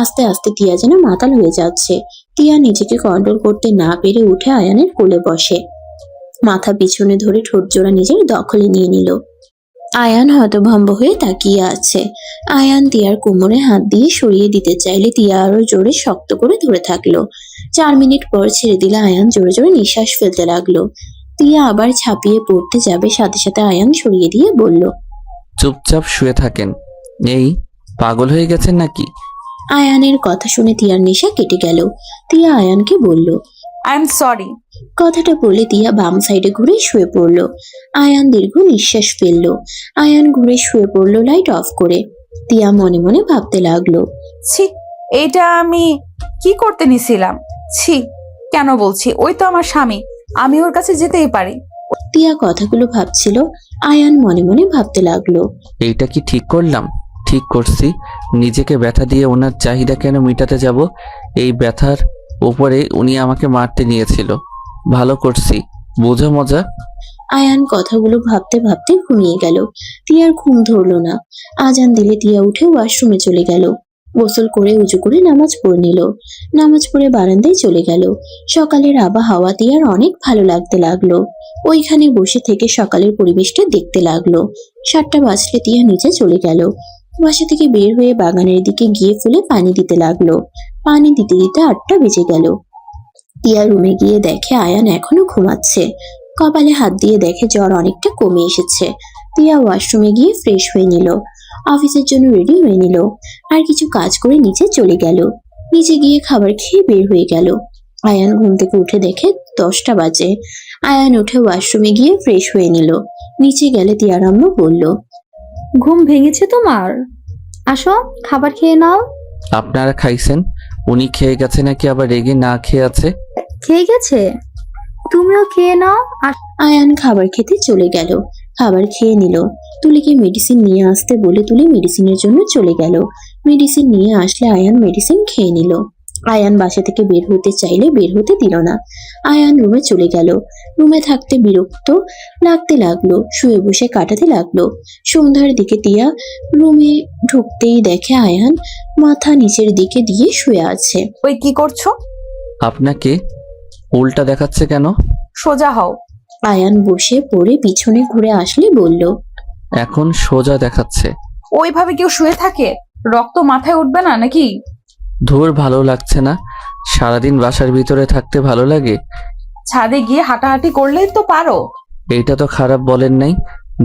আস্তে আস্তে টিয়া যেন মাতাল হয়ে যাচ্ছে। টিয়া নিজেকে কন্ট্রোল করতে না পেরে উঠে আয়ানের কোলে বসে, মাথা পিছনে ধরে ঠোঁট জোড়া নিজের দখলে নিয়ে নিল। আয়ান হতভম্ব হয়ে তাকিয়ে আছে। আয়ান টিয়ার কোমরে হাত দিয়ে সরিয়ে দিতে চাইলে টিয়া আরো জোরে শক্ত করে ধরে থাকলো। 4 মিনিট পর ছেড়ে দিলে আয়ান জোরে জোরে নিঃশ্বাস ফেলতে লাগলো। টিয়া আবার ছাপিয়ে পড়তে যাবে, সাথে সাথে আয়ান সরিয়ে দিয়ে বলল, চুপচাপ শুয়ে থাকেন। এই পাগল হয়ে গেছেন নাকি? আয়ানের কথা শুনে টিয়ার নেশা কেটে গেল। টিয়া আয়ানকে বলল, আই এম সরি। কথাটা বলে টিয়া বাম সাইডে ঘুরে শুয়ে পড়লো। আয়ান দীর্ঘ নিঃশ্বাস ফেললো। আয়ান ঘুরে শুয়ে পড়লো লাইট অফ করে। টিয়া মনে মনে ভাবতে লাগলো, ছি, এইটা আমি কি করতে নিছিলাম? ছি, কেন বলছি? ওই তো আমার স্বামী, আমি ওর কাছে যেতেই পারি। তিয়া কথাগুলো ভাবছিল। আয়ান মনে মনে ভাবতে লাগলো। এইটা কি ঠিক করলাম? ঠিক করছি। নিজেকে ব্যথা দিয়ে ওনার চাহিদা কেন মিটাতে যাব? এই ব্যথার উপরে উনি আমাকে মারতে নিয়েছিল। ভালো করছি, বোঝো মজা। আয়ান কথাগুলো ভাবতে ভাবতে ঘুমিয়ে গেল। তিয়ার ঘুম ধরলো না। আজান দিলে তিয়া উঠে ওয়াশরুমে চলে গেল। গোসল করে উজু করে নামাজ পড়ে নিল। নামাজ পড়ে বারান্দায় চলে গেল। সকালের আবহাওয়া তিয়ার অনেক ভালো লাগতে লাগলো। ওইখানে বসে থেকে সকালের পরিবেশটা দেখতে লাগলো। 7টা বাজলে তিয়া নিচে চলে গেল। বাসা থেকে বের হয়ে বাগানের দিকে গিয়ে ফুলে পানি দিতে লাগলো। পানি দিতে দিতে 8টা বেজে গেল। টিয়া রুমে গিয়ে দেখে আয়ান এখনো ঘুমাচ্ছে। কপালে হাত দিয়ে দেখে জ্বর অনেকটা কমে এসেছে। টিয়া ওয়াশরুমে গিয়ে ফ্রেশ হয়ে নিল। অফিসের জন্য রেডি হয়ে নিল। আর কিছু কাজ করে নিচে চলে গেল। নিচে গিয়ে খাবার খেয়ে বের হয়ে গেল। আয়ান ঘুম থেকে উঠে দেখে 10টা বাজে। আয়ান উঠে ওয়াশরুমে গিয়ে ফ্রেশ হয়ে নিল। নিচে গেলে টিয়ার আম্মু বলল, ঘুম ভেঙেছে তোমার? আসো, খাবার খেয়ে নাও। আপনারা খাইছেন? উনি খেয়ে গেছে নাকি আবার রেগে না খেয়ে আছে? খেয়ে গেছে, তুমিও খেয়ে নাও। আর আয়ান খাবার খেতে চলে গেল। খাবার খেয়ে নিল। তুলিকে মেডিসিন নিয়ে আসতে বলে তুলি মেডিসিনের জন্য চলে গেল। মেডিসিন নিয়ে আসলে আয়ান মেডিসিন খেয়ে নিল। আয়ান বাসা থেকে বের হতে চাইলে বের হতে দিল না। আয়ান রুমে চলে গেল। রুমে থাকতে বিরক্ত লাগতে লাগলো। শুয়ে বসে কাটাতে লাগলো। সন্ধ্যার দিকে টিয়া রুমে ঢুকতেই দেখে আয়ান মাথা নিচের দিকে দিয়ে শুয়ে আছে। ওই কি করছো? আপনাকে উল্টা দেখাচ্ছে কেন? সোজা হও। আয়ান বসে পড়ে পিছনে ঘুরে আসলে বলল, এখন সোজা দেখাচ্ছে। ওইভাবে কেউ শুয়ে থাকে? রক্ত মাথায় উঠবে না নাকি? ধুর, ভালো লাগছে না? সারাদিন বাসার ভিতরে থাকতে ভালো লাগে? ছাদে গিয়ে হাঁটাহাঁটি করলেই তো পারো। এইটা তো খারাপ বলেন নাই।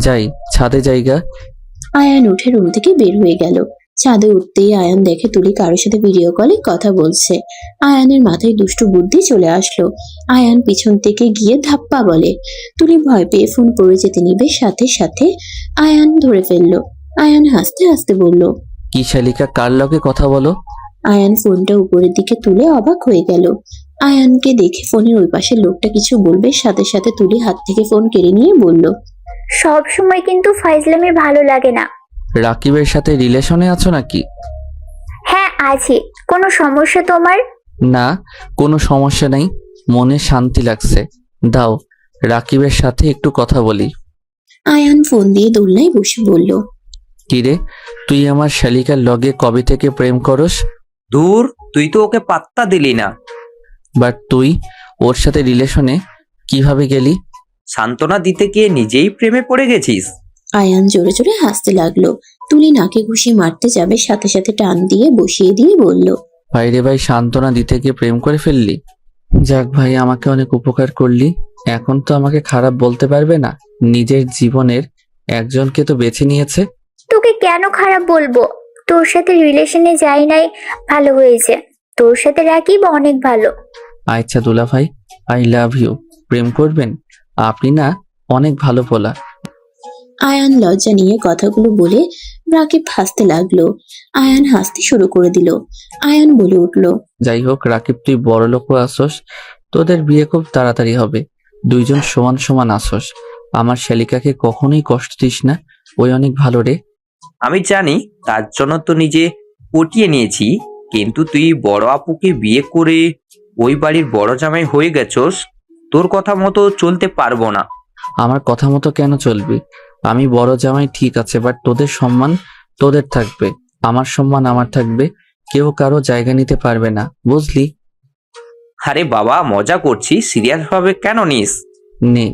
যাই, ছাদে জায়গা। আয়ান উঠে রুম থেকে বের হয়ে গেল। ছাদে উঠতেই আয়ান দেখে তুলি কারোর সাথে ভিডিও কলে কথা বলছে। আয়ানের মাথায় দুষ্টু বুদ্ধি চলে আসলো। আয়ান পিছন থেকে গিয়ে ধাপ্পা বলে। তুলি ভয় পেয়ে ফোন পড়ে যেতে নিবে, সাথে সাথে আয়ান ধরে ফেললো। আয়ান হাসতে হাসতে বলল, কি শালিকা, কার লগে কথা বলো? আয়ান ফোনটা উপরের দিকে তুলে অবাক হয়ে গেল। আয়ানকে দেখে ফোনের ওই পাশের লোকটা কিছু বলবে, সাথে সাথে তুলি হাত থেকে ফোন কেড়ে নিয়ে বলল, সব সময় কিন্তু ফাইজলামি ভালো লাগে না। রাকিবের সাথে রিলেশনে আছো নাকি? হ্যাঁ আছি। কোনো সমস্যা তোমার? না, কোনো সমস্যা নাই। মনে শান্তি লাগছে। দাও, রাকিবের সাথে একটু কথা বলি। আয়ান ফোন দিয়ে দোলনায় বসে বলল, কিরে, তুই আমার শালিকার লগে কবে থেকে প্রেম করস? দূর, তুই তো ওকে পাত্তা দিলি না। বাট তুই ওর সাথে রিলেশনে কিভাবে গেলি? সান্ত্বনা দিতে গিয়ে নিজেই প্রেমে পড়ে গেছিস। আয়ান জোরে জোরে হাসতে লাগলো। তুলি নাকে ঘুষি মারতে যাবে, সাথে সাথে টান দিয়ে বসিয়ে দিয়ে বলল, ভাইরে ভাই, সান্ত্বনা দিতে গিয়ে প্রেম করে ফেললি? যাক ভাই, আমাকে অনেক উপকার করলি। এখন তো আমাকে খারাপ বলতে পারবে না। নিজের জীবনের একজনকে তো বেছে নিয়েছে। তোকে কেন খারাপ বলবো? তোর সাথে রিলেশনে যাই নাই, ভালো হয়েছে। তোর সাথে রাকিব অনেক ভালো। আচ্ছা দুলা ভাই, আই লাভ ইউ। প্রেম করবেন? আপনি না অনেক ভালো পোলা। আয়ান লজ্জা নিয়ে কথাগুলো বলে রাকিব হাসতে লাগলো। আয়ান হাসতে শুরু করে দিল। আয়ান বলে উঠল, যাই হোক রাকিব, তুই বড় লোকও আসোস, তোদের বিয়ে খুব তাড়াতাড়ি হবে। দুইজন সমান সমান আসোস। আমার শালিকাকে কখনোই কষ্ট দিস না, ওই অনেক ভালো রে। আমি জানি, তার জন্য তো নিজে পটিয়ে নিয়েছি। কিন্তু তুই বড় আপুকে বিয়ে করে ওই বাড়ির বড় জামাই হয়ে গেছস। তোর কথা মতো চলতে পারবো না। আমার কথা মতো কেন চলবি? আমি বড় জামাই ঠিক আছে, বাট তোদের সম্মান তোদের থাকবে, আমার সম্মান আমার থাকবে। কেউ কারো জায়গা নিতে পারবে না, বুঝলি? আরে বাবা, মজা করছি, সিরিয়াস ভাবে কেন নিস? নে,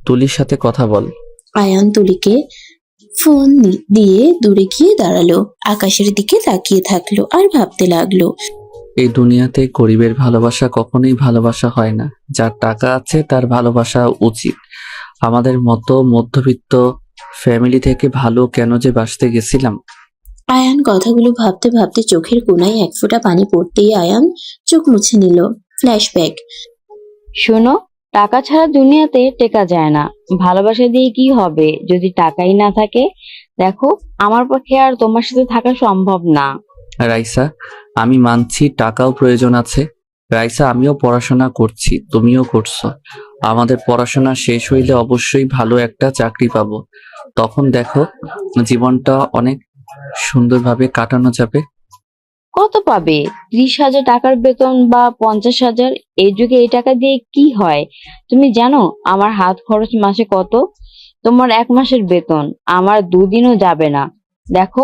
তুলির সাথে কথা বল। আয়ান তুলিকে ফোন দিয়ে দূরে গিয়ে দাঁড়ালো। আকাশের দিকে তাকিয়ে থাকলো আর ভাবতে লাগলো। এই দুনিয়াতে গরিবের ভালোবাসা কখনোই ভালোবাসা হয় না। যার টাকা আছে তার ভালোবাসা উচিত। আমাদের মতো মধ্যবিত্ত ফ্যামিলি থেকে ভালো কেন যে বাঁচতে গেছিলাম। আয়ান কথাগুলো ভাবতে ভাবতে চোখের কোণায় এক ফোঁটা পানি পড়তেই আয়ান চোখ মুছে নিল। ফ্ল্যাশব্যাক। শোনো, টাকা ছাড়া দুনিয়াতে টেকা যায় না। ভালোবাসা দিয়ে কি হবে যদি টাকাই না থাকে? দেখো, আমার পক্ষে আর তোমার সাথে থাকা সম্ভব না। রাইসা, আমি মানছি টাকাও প্রয়োজন আছে, রাইসা, আমিও পড়াশোনা করছি, তুমিও করছো। আমাদের পড়াশোনা শেষ হইলে অবশ্যই ভালো একটা চাকরি পাবো। তখন দেখো জীবনটা অনেক সুন্দরভাবে কাটানো যাবে। কত পাবে? 30,000 টাকার বেতন বা 50,000? এই যুগে এই টাকা দিয়ে কি হয়? তুমি জানো আমার হাত খরচ মাসে কত? তোমার 1 মাসের বেতন আমার 2 দিনও যাবে না। দেখো,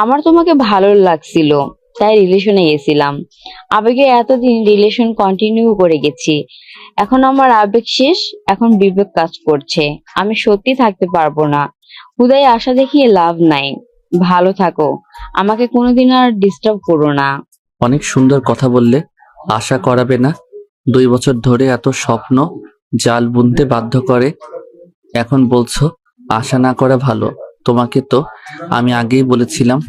আমার তোমাকে ভালো লাগছিল তাই রিলেশনে গেছিলাম। আবেগে এতদিন রিলেশন কন্টিনিউ করে গেছি। এখন আমার আবেগ শেষ, এখন বিবেক কাজ করছে। আমি সত্যি থাকতে পারবো না। হুদাই আশা দেখিয়ে লাভ নাই। ভালো থাকো, আমাকে কোনোদিন আর ডিস্টার্ব করো না। অনেক সুন্দর কথা বললে। আশা করাবে না? 2 বছর ধরে এত স্বপ্ন জাল বুনতে বাধ্য করে, এখন বলছো আশা না করা ভালো। তোমাকে তো আমি আগেই বলেছিলাম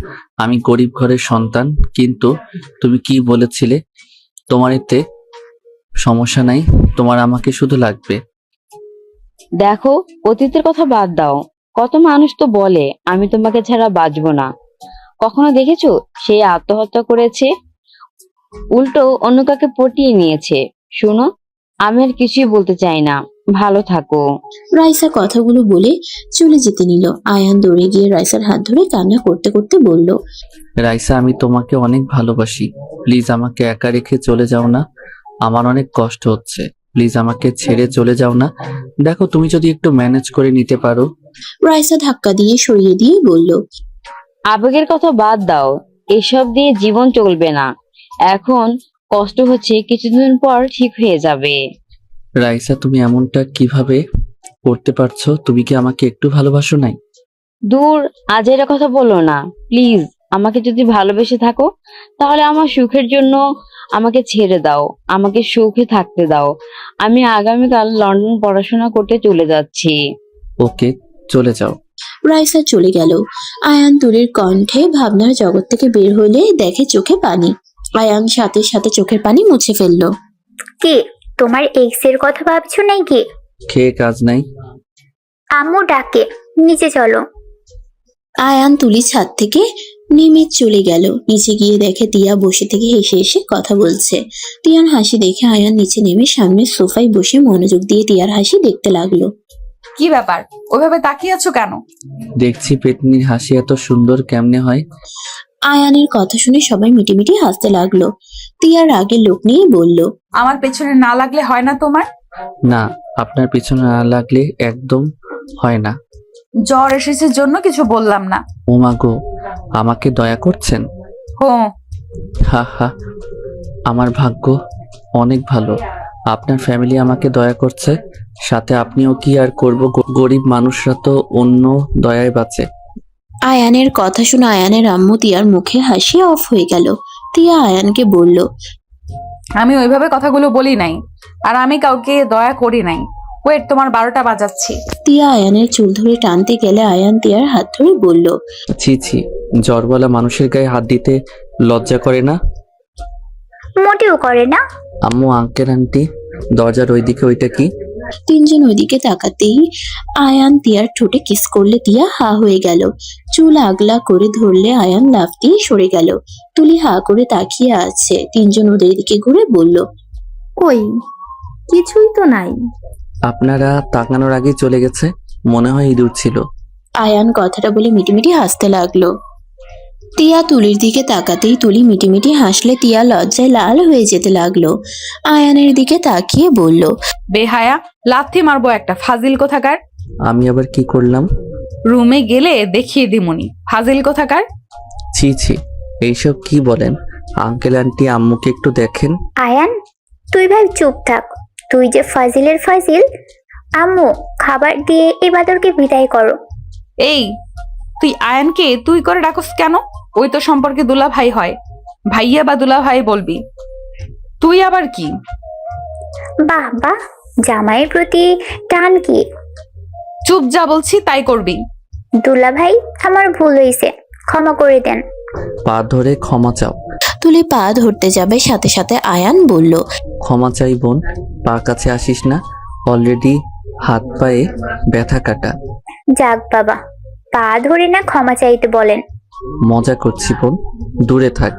আমি গরিব ঘরের সন্তান, কিন্তু তুমি কি বলেছিলে? তোমার এতে সমস্যা নাই, তোমার আমাকে শুধু লাগবে। দেখো, অতীতের কথা বাদ দাও। কত মানুষ তো বলে আমি তোমাকে ছাড়া বাঁচবো না। কখনো দেখেছো সে আত্মহত্যা করেছে? উল্টো অন্য কাকে পটিয়ে নিয়েছে। শুনো, আমি আর কিছুই বলতে চাই না। ভালো থাকো। রাইসা কথাগুলো বলে চলে যেতে নিল। আয়ান দৌড়ে গিয়ে রাইসার হাত ধরে কান্না করতে করতে বলল, রাইসা, আমি তোমাকে অনেক ভালোবাসি। প্লিজ আমাকে একা রেখে চলে যাও না। আমার অনেক কষ্ট হচ্ছে। প্লিজ আমাকে ছেড়ে চলে যাও না। দেখো, তুমি যদি একটু ম্যানেজ করে নিতে পারো। রাইসা ধাক্কা দিয়ে সরিয়ে দিয়ে বলল, আবেগের কথা বাদ দাও, এসব দিয়ে জীবন চলবে না। এখন কষ্ট হচ্ছে, কিছুদিন পর ঠিক হয়ে যাবে। রাইসা, তুমি এমনটা কিভাবে করতে পারছো? তুমি কি আমাকে একটু ভালোবাসো নাই? দূর, আজের কথা বলো না প্লিজ। আমাকে যদি ভালোবেসে থাকো তাহলে আমার সুখের জন্য আমাকে ছেড়ে দাও, আমাকে সুখে থাকতে দাও। আমি আগামীকাল লন্ডন পড়াশোনা করতে চলে যাচ্ছি। ওকে, চলে যাও। রাইসা চলে গেল। আয়ান তুলির কণ্ঠে ভাবনার জগৎ থেকে বের হলে দেখে চোখে পানি। আয়ান সাথে সাথে চোখের পানি মুছে ফেলল। কি তোমার এক্স এর কথা ভাবছো নাকি? খেয়ে কাজ নাই। আম্মু ডাকে, নিচে চলো। আয়ান তুলি ছাদ থেকে নেমে চলে গেল। নিচে গিয়ে দেখে তিয়া বসে থেকে হেসে হেসে কথা বলছে। তিয়ার হাসি দেখে আয়ান নিচে নেমে সামনের সোফায় বসে মনোযোগ দিয়ে তিয়ার হাসি দেখতে লাগলো। কি ব্যাপার, ওইভাবে তাকিয়ে আছো কেন? দেখছি পেতনির হাসি এত সুন্দর কেমনে হয়। আয়ানের কথা শুনে সবাই মিটিমিটি হাসতে লাগলো। তিয়ার রাগের লোক নিয়ে বলল, আমার পেছনে না লাগলে হয় না তোমার? না, আপনার পিছনে না লাগলে একদম হয় না। জ্বর এসেছে জন্য কিছু বললাম না। ও মা গো, আমাকে দয়া করছেন? হো, হা হা, আমার ভাগ্য অনেক ভালো। আপনার ফ্যামিলি আমাকে দয়া করছে, সাথে আপনিও। কি আর করব, গরিব মানুষরা তো অন্য দয়ায় বাঁচে। আয়ানের কথা শুনে আয়ানের আম্মু তিয়ার মুখে হাসি অফ হয়ে গেল। তিয়া আয়ানকে বলল, আমি ওইভাবে কথাগুলো বলি নাই, আর আমি কাউকে দয়া করি নাই। ওয়েট, তোমার 12টা বাজাচ্ছি। তিয়া আয়ানের চুল ধরে টানতে গেলে আয়ান তিয়ার হাত ধরে বলল, ছি ছি, জ্বরওয়ালা মানুষের গায়ে হাত দিতে লজ্জা করে না? মোটেও করে না। আম্মু, আঙ্কেল, আন্টি, দরজার ওইদিকে ওইটা কি? তিনজন ওইদিকে তাকাতেই আয়ান তিয়ার ঠোঁটে কিস করলে তিয়া হা হয়ে গেল। চুল আগলা করে ধরলে আয়ান লাফ দিয়ে সরে গেল। তুলি হা করে তাকিয়ে আছে। তিনজন ওদের দিকে ঘুরে বলল, কই, কিছুই তো নাই। আপনারা তাকানোর আগেই চলে গেছে, মনে হয় ইঁদুর ছিল। আয়ান কথাটা বলে মিটিমিটি হাসতে লাগলো। তিয়া তুলির দিকে তাকাতেই তুলি মিটিমিটি হাসলে তিয়া লজ্জায় লাল হয়ে যেতে লাগলো। আয়ানের দিকে তাকিয়ে বলল, বেহায়া, লাথি মারবো একটা, ফাজিল কোথাকার। আমি আবার কি করলাম? রুমে গেলে দেখিয়ে দিমুনি, ফাজিল কোথাকার। ছি ছি, এইসব কি বলেন? আঙ্কেল আন্টি, আম্মুকে একটু দেখেন। আয়ান, তুই ভাই চুপ থাক। তুই যে ফাজিলের ফাজিল। আম্মু, খাবার দিয়ে এই বাদরকে বিদায় করো। এই, তুই আয়ানকে তুই করে ডাকস কেন? ওই তো সম্পর্কে দুলা ভাই হয়, ভাইয়া বা দুলা ভাই বলবি। তুই আবার কি? বাহ বাহ, জামাইয়ের প্রতি টান কি? চুপ, যা বলছি তাই করবি। দুলা ভাই, আমার ভুল হয়েছে, ক্ষমা করে দেন। পা ধরে ক্ষমা চাও। তুলি পা ধরতে যাবে সাথে সাথে আয়ান বলল, ক্ষমা চাই বোন, পা কাছে আসিস না, অলরেডি হাত পায়ে ব্যথা কাটা। যাক বাবা, পা ধরে না ক্ষমা চাইতে বলেন। মজা করছি বোন, দূরে থাক।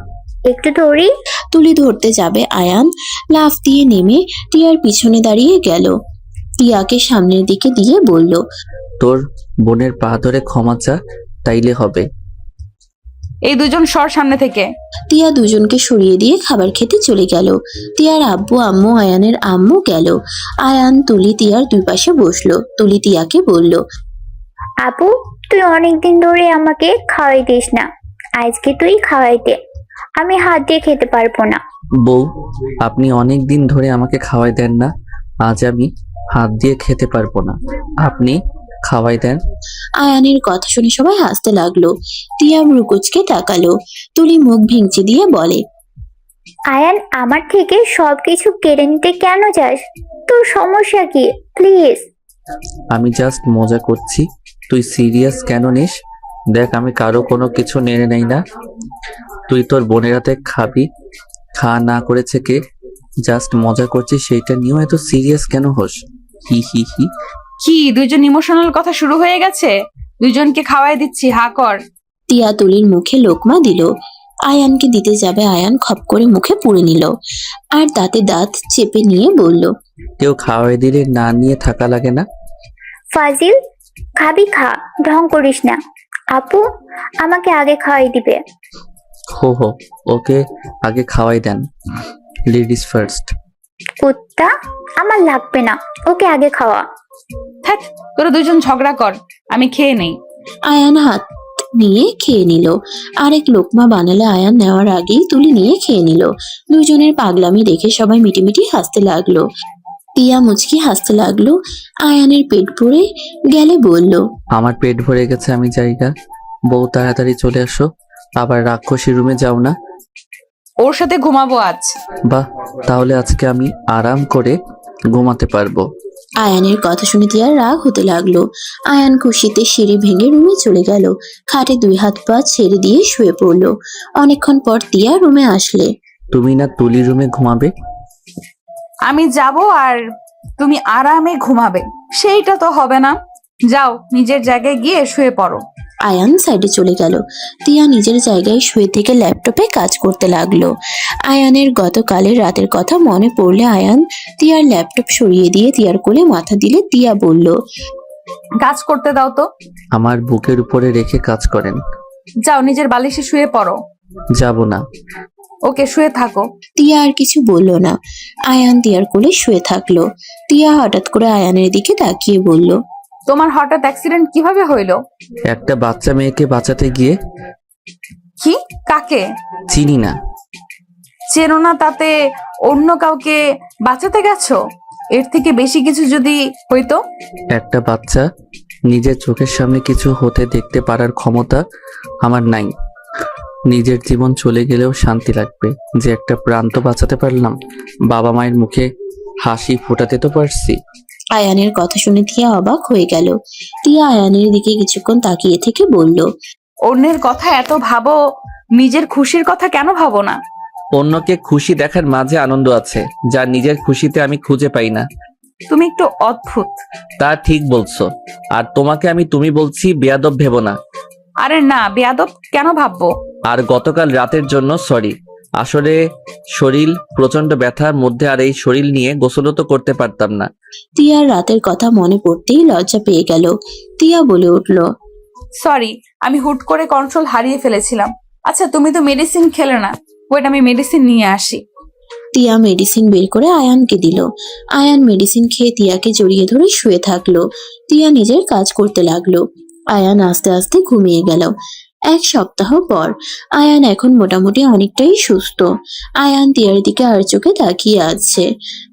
একটু ধরি। তুলি ধরতে যাবে আয়ান লাফ দিয়ে নেমে টিয়ার পিছনে দাঁড়িয়ে গেল। টিয়াকে সামনের দিকে দিয়ে বলল, তোর বোনের পা ধরে ক্ষমা চা, তাইলে হবে। এই দুজন সর সামনে থেকে। টিয়া দুজনকে সরিয়ে দিয়ে খাবার খেতে চলে গেল। টিয়ার আব্বু আম্মু আয়ানের আম্মু গেল। আয়ান তুলি টিয়ার দুই পাশে বসলো। তুলি টিয়াকে বলল, আপু, তুই অনেকদিন ধরে আমাকে খাওয়াই দিস না, আজকে তুই খাওয়াই দে, আমি হাত দিয়ে খেতে পারবো না। বউ, আপনি অনেক দিন ধরে আমাকে খাওয়াই দেন না, আজ আমি হাত দিয়ে খেতে পারবো না, আপনি খাওয়াই দেন। আয়ানের কথা শুনে সবাই হাসতে লাগলো। টিয়া ভ্রুকুচকে তাকালো। তুলি মুখ ভেঙচি দিয়ে বলে, আয়ান, আমার থেকে সবকিছু কেড়ে নিতে কেন যাস? তোর সমস্যা কি? প্লিজ। আমি জাস্ট মজা করছি, তুই সিরিয়াস কেন নিস? দেখ, আমি কারো কোনো কিছু নেড়ে নেই না। তুই তোর বোনের হাতে খাবি, খাওয়া না করেছে কে? জাস্ট মজা করছিস, সেইটা নিয়েও এত সিরিয়াস কেন হোস? হি হি হি। কি দুইজন ইমোশনাল কথা শুরু হয়ে গেছে? দুইজনকে খাওয়াই দিচ্ছি, হা কর। টিয়া তুলির মুখে লোকমা দিল। আয়ানকে দিতে যাবে, আয়ান খপ করে মুখে পুড়ে নিল আর দাঁতে দাঁত চেপে নিয়ে বলল, কেউ খাওয়াই দিলে না নিয়ে থাকা লাগে না? ফাজিল, খাবি খা, ঢং করিস না। আপু, আমাকে আগে খাওয়াই দিবে। হো হো, ওকে আগে খাওয়াই দেন, লেডিস ফার্স্ট। কুত্তা, আমার লাগবে না, ওকে আগে খাওয়া। থাক, তোরা দুজন ঝগড়া কর, আমি খেয়ে নেই। আয়ান হাত নিয়ে খেয়ে নিল। আরেক লোকমা বানালে আয়ান নেওয়ার আগেই তুলি নিয়ে খেয়ে নিল। দুজনের পাগলামি দেখে সবাই মিটিমিটি হাসতে লাগলো। টিয়া মুচকি হাসতে লাগলো। আয়ানের পেট ভরে গেলে বলল, আমার পেট ভরে গেছে, আমি জায়গা। বউ, তাড়াতাড়ি চলে আসো, আবার রাক্ষসী রুমে যাও না। ওর সাথে ঘুমাবো আজ। বাহ, তাহলে আজকে আমি আরাম করে ঘুমাতে পারবো। আয়ানের কথা শুনে টিয়ার রাগ হতে লাগলো। আয়ান খুশিতে সিঁড়ি ভেঙে রুমে চলে গেল। খাটে দুই হাত পা ছেড়ে দিয়ে শুয়ে পড়লো। অনেকক্ষণ পর টিয়া রুমে আসলে। তুমি না তুলি রুমে ঘুমাবে? আমি যাব আর তুমি আরামে ঘুমাবে, সেইটা তো হবে না। যাও, নিজের জায়গায় গিয়ে শুয়ে পড়ো। আয়ান সাইডে চলে গেল। টিয়া নিজের জায়গায় শুয়ে থেকে ল্যাপটপে কাজ করতে লাগলো। আয়ানের গতকালের রাতের কথা মনে পড়লে আয়ান টিয়ার ল্যাপটপ সরিয়ে দিয়ে টিয়ার কোলে মাথা দিলে টিয়া বলল, কাজ করতে দাও তো। আমার বুকের উপরে রেখে কাজ করেন। যাও, নিজের বালিশে শুয়ে পড়ো। যাব না। ওকে, শুয়ে থাকো। টিয়া আর কিছু বলল না। আয়ান টিয়ার কোলে শুয়ে থাকলো। টিয়া হঠাৎ করে আয়ানের দিকে তাকিয়ে বলল, তোমার হঠাৎ অ্যাক্সিডেন্ট কিভাবে হইলো? একটা বাচ্চা মেয়েকে বাঁচাতে গিয়ে। কি? কাকে? চিনি না। চেনো না, তাতে অন্য কাউকে বাঁচাতে গেছো? এর থেকে বেশি কিছু যদি হইতো? একটা বাচ্চা নিজের চোখের সামনে কিছু হতে দেখতে পারার ক্ষমতা আমার নাই। নিজের জীবন চলে গেলেও শান্তি লাগবে যে একটা প্রাণ তো বাঁচাতে পারলাম, বাবা মায়ের মুখে হাসি ফোটাতে তো পারছি। আয়ানের কথা শুনে টিয়া অবাক হয়ে গেল। টিয়া আয়ানের দিকে কিছুক্ষণ তাকিয়ে থেকে বলল, অন্যের কথা এত ভাবো, নিজের খুশির কথা কেন ভাবো না? অন্যকে খুশি দেখার মাঝে আনন্দ আছে, যা নিজের খুশিতে আমি খুঁজে পাই না। তুমি একটু অদ্ভুত। তা ঠিক বলছো, আর তোমাকে আমি তুমি বলছি, বেয়াদব ভেবো না। আরে না, বেয়াদব কেন ভাববো? আর গতকাল রাতের জন্য সরি, আসলে শরীর প্রচন্ড ব্যথার মধ্যে, আর এই শরীর নিয়ে গোসলও তো করতে পারতাম না। টিয়ার রাতের কথা মনে পড়তেই লজ্জা পেয়ে গেল। টিয়া বলে উঠল, সরি, আমি হুট করে কন্ট্রোল হারিয়ে ফেলেছিলাম। আচ্ছা, তুমি তো মেডিসিন খেলে না, ওয়েট, আমি মেডিসিন নিয়ে আসি। টিয়া মেডিসিন বের করে আয়ানকে দিল। আয়ান মেডিসিন খেয়ে টিয়াকে জড়িয়ে ধরে শুয়ে থাকলো। টিয়া নিজের কাজ করতে লাগলো। আয়ান আস্তে আস্তে ঘুমিয়ে গেল। এক সপ্তাহ পর আয়ান এখন মোটামুটি অনেকটাই সুস্থ। আয়ান টিয়ার দিকে আর চোখে তাকিয়ে আছে।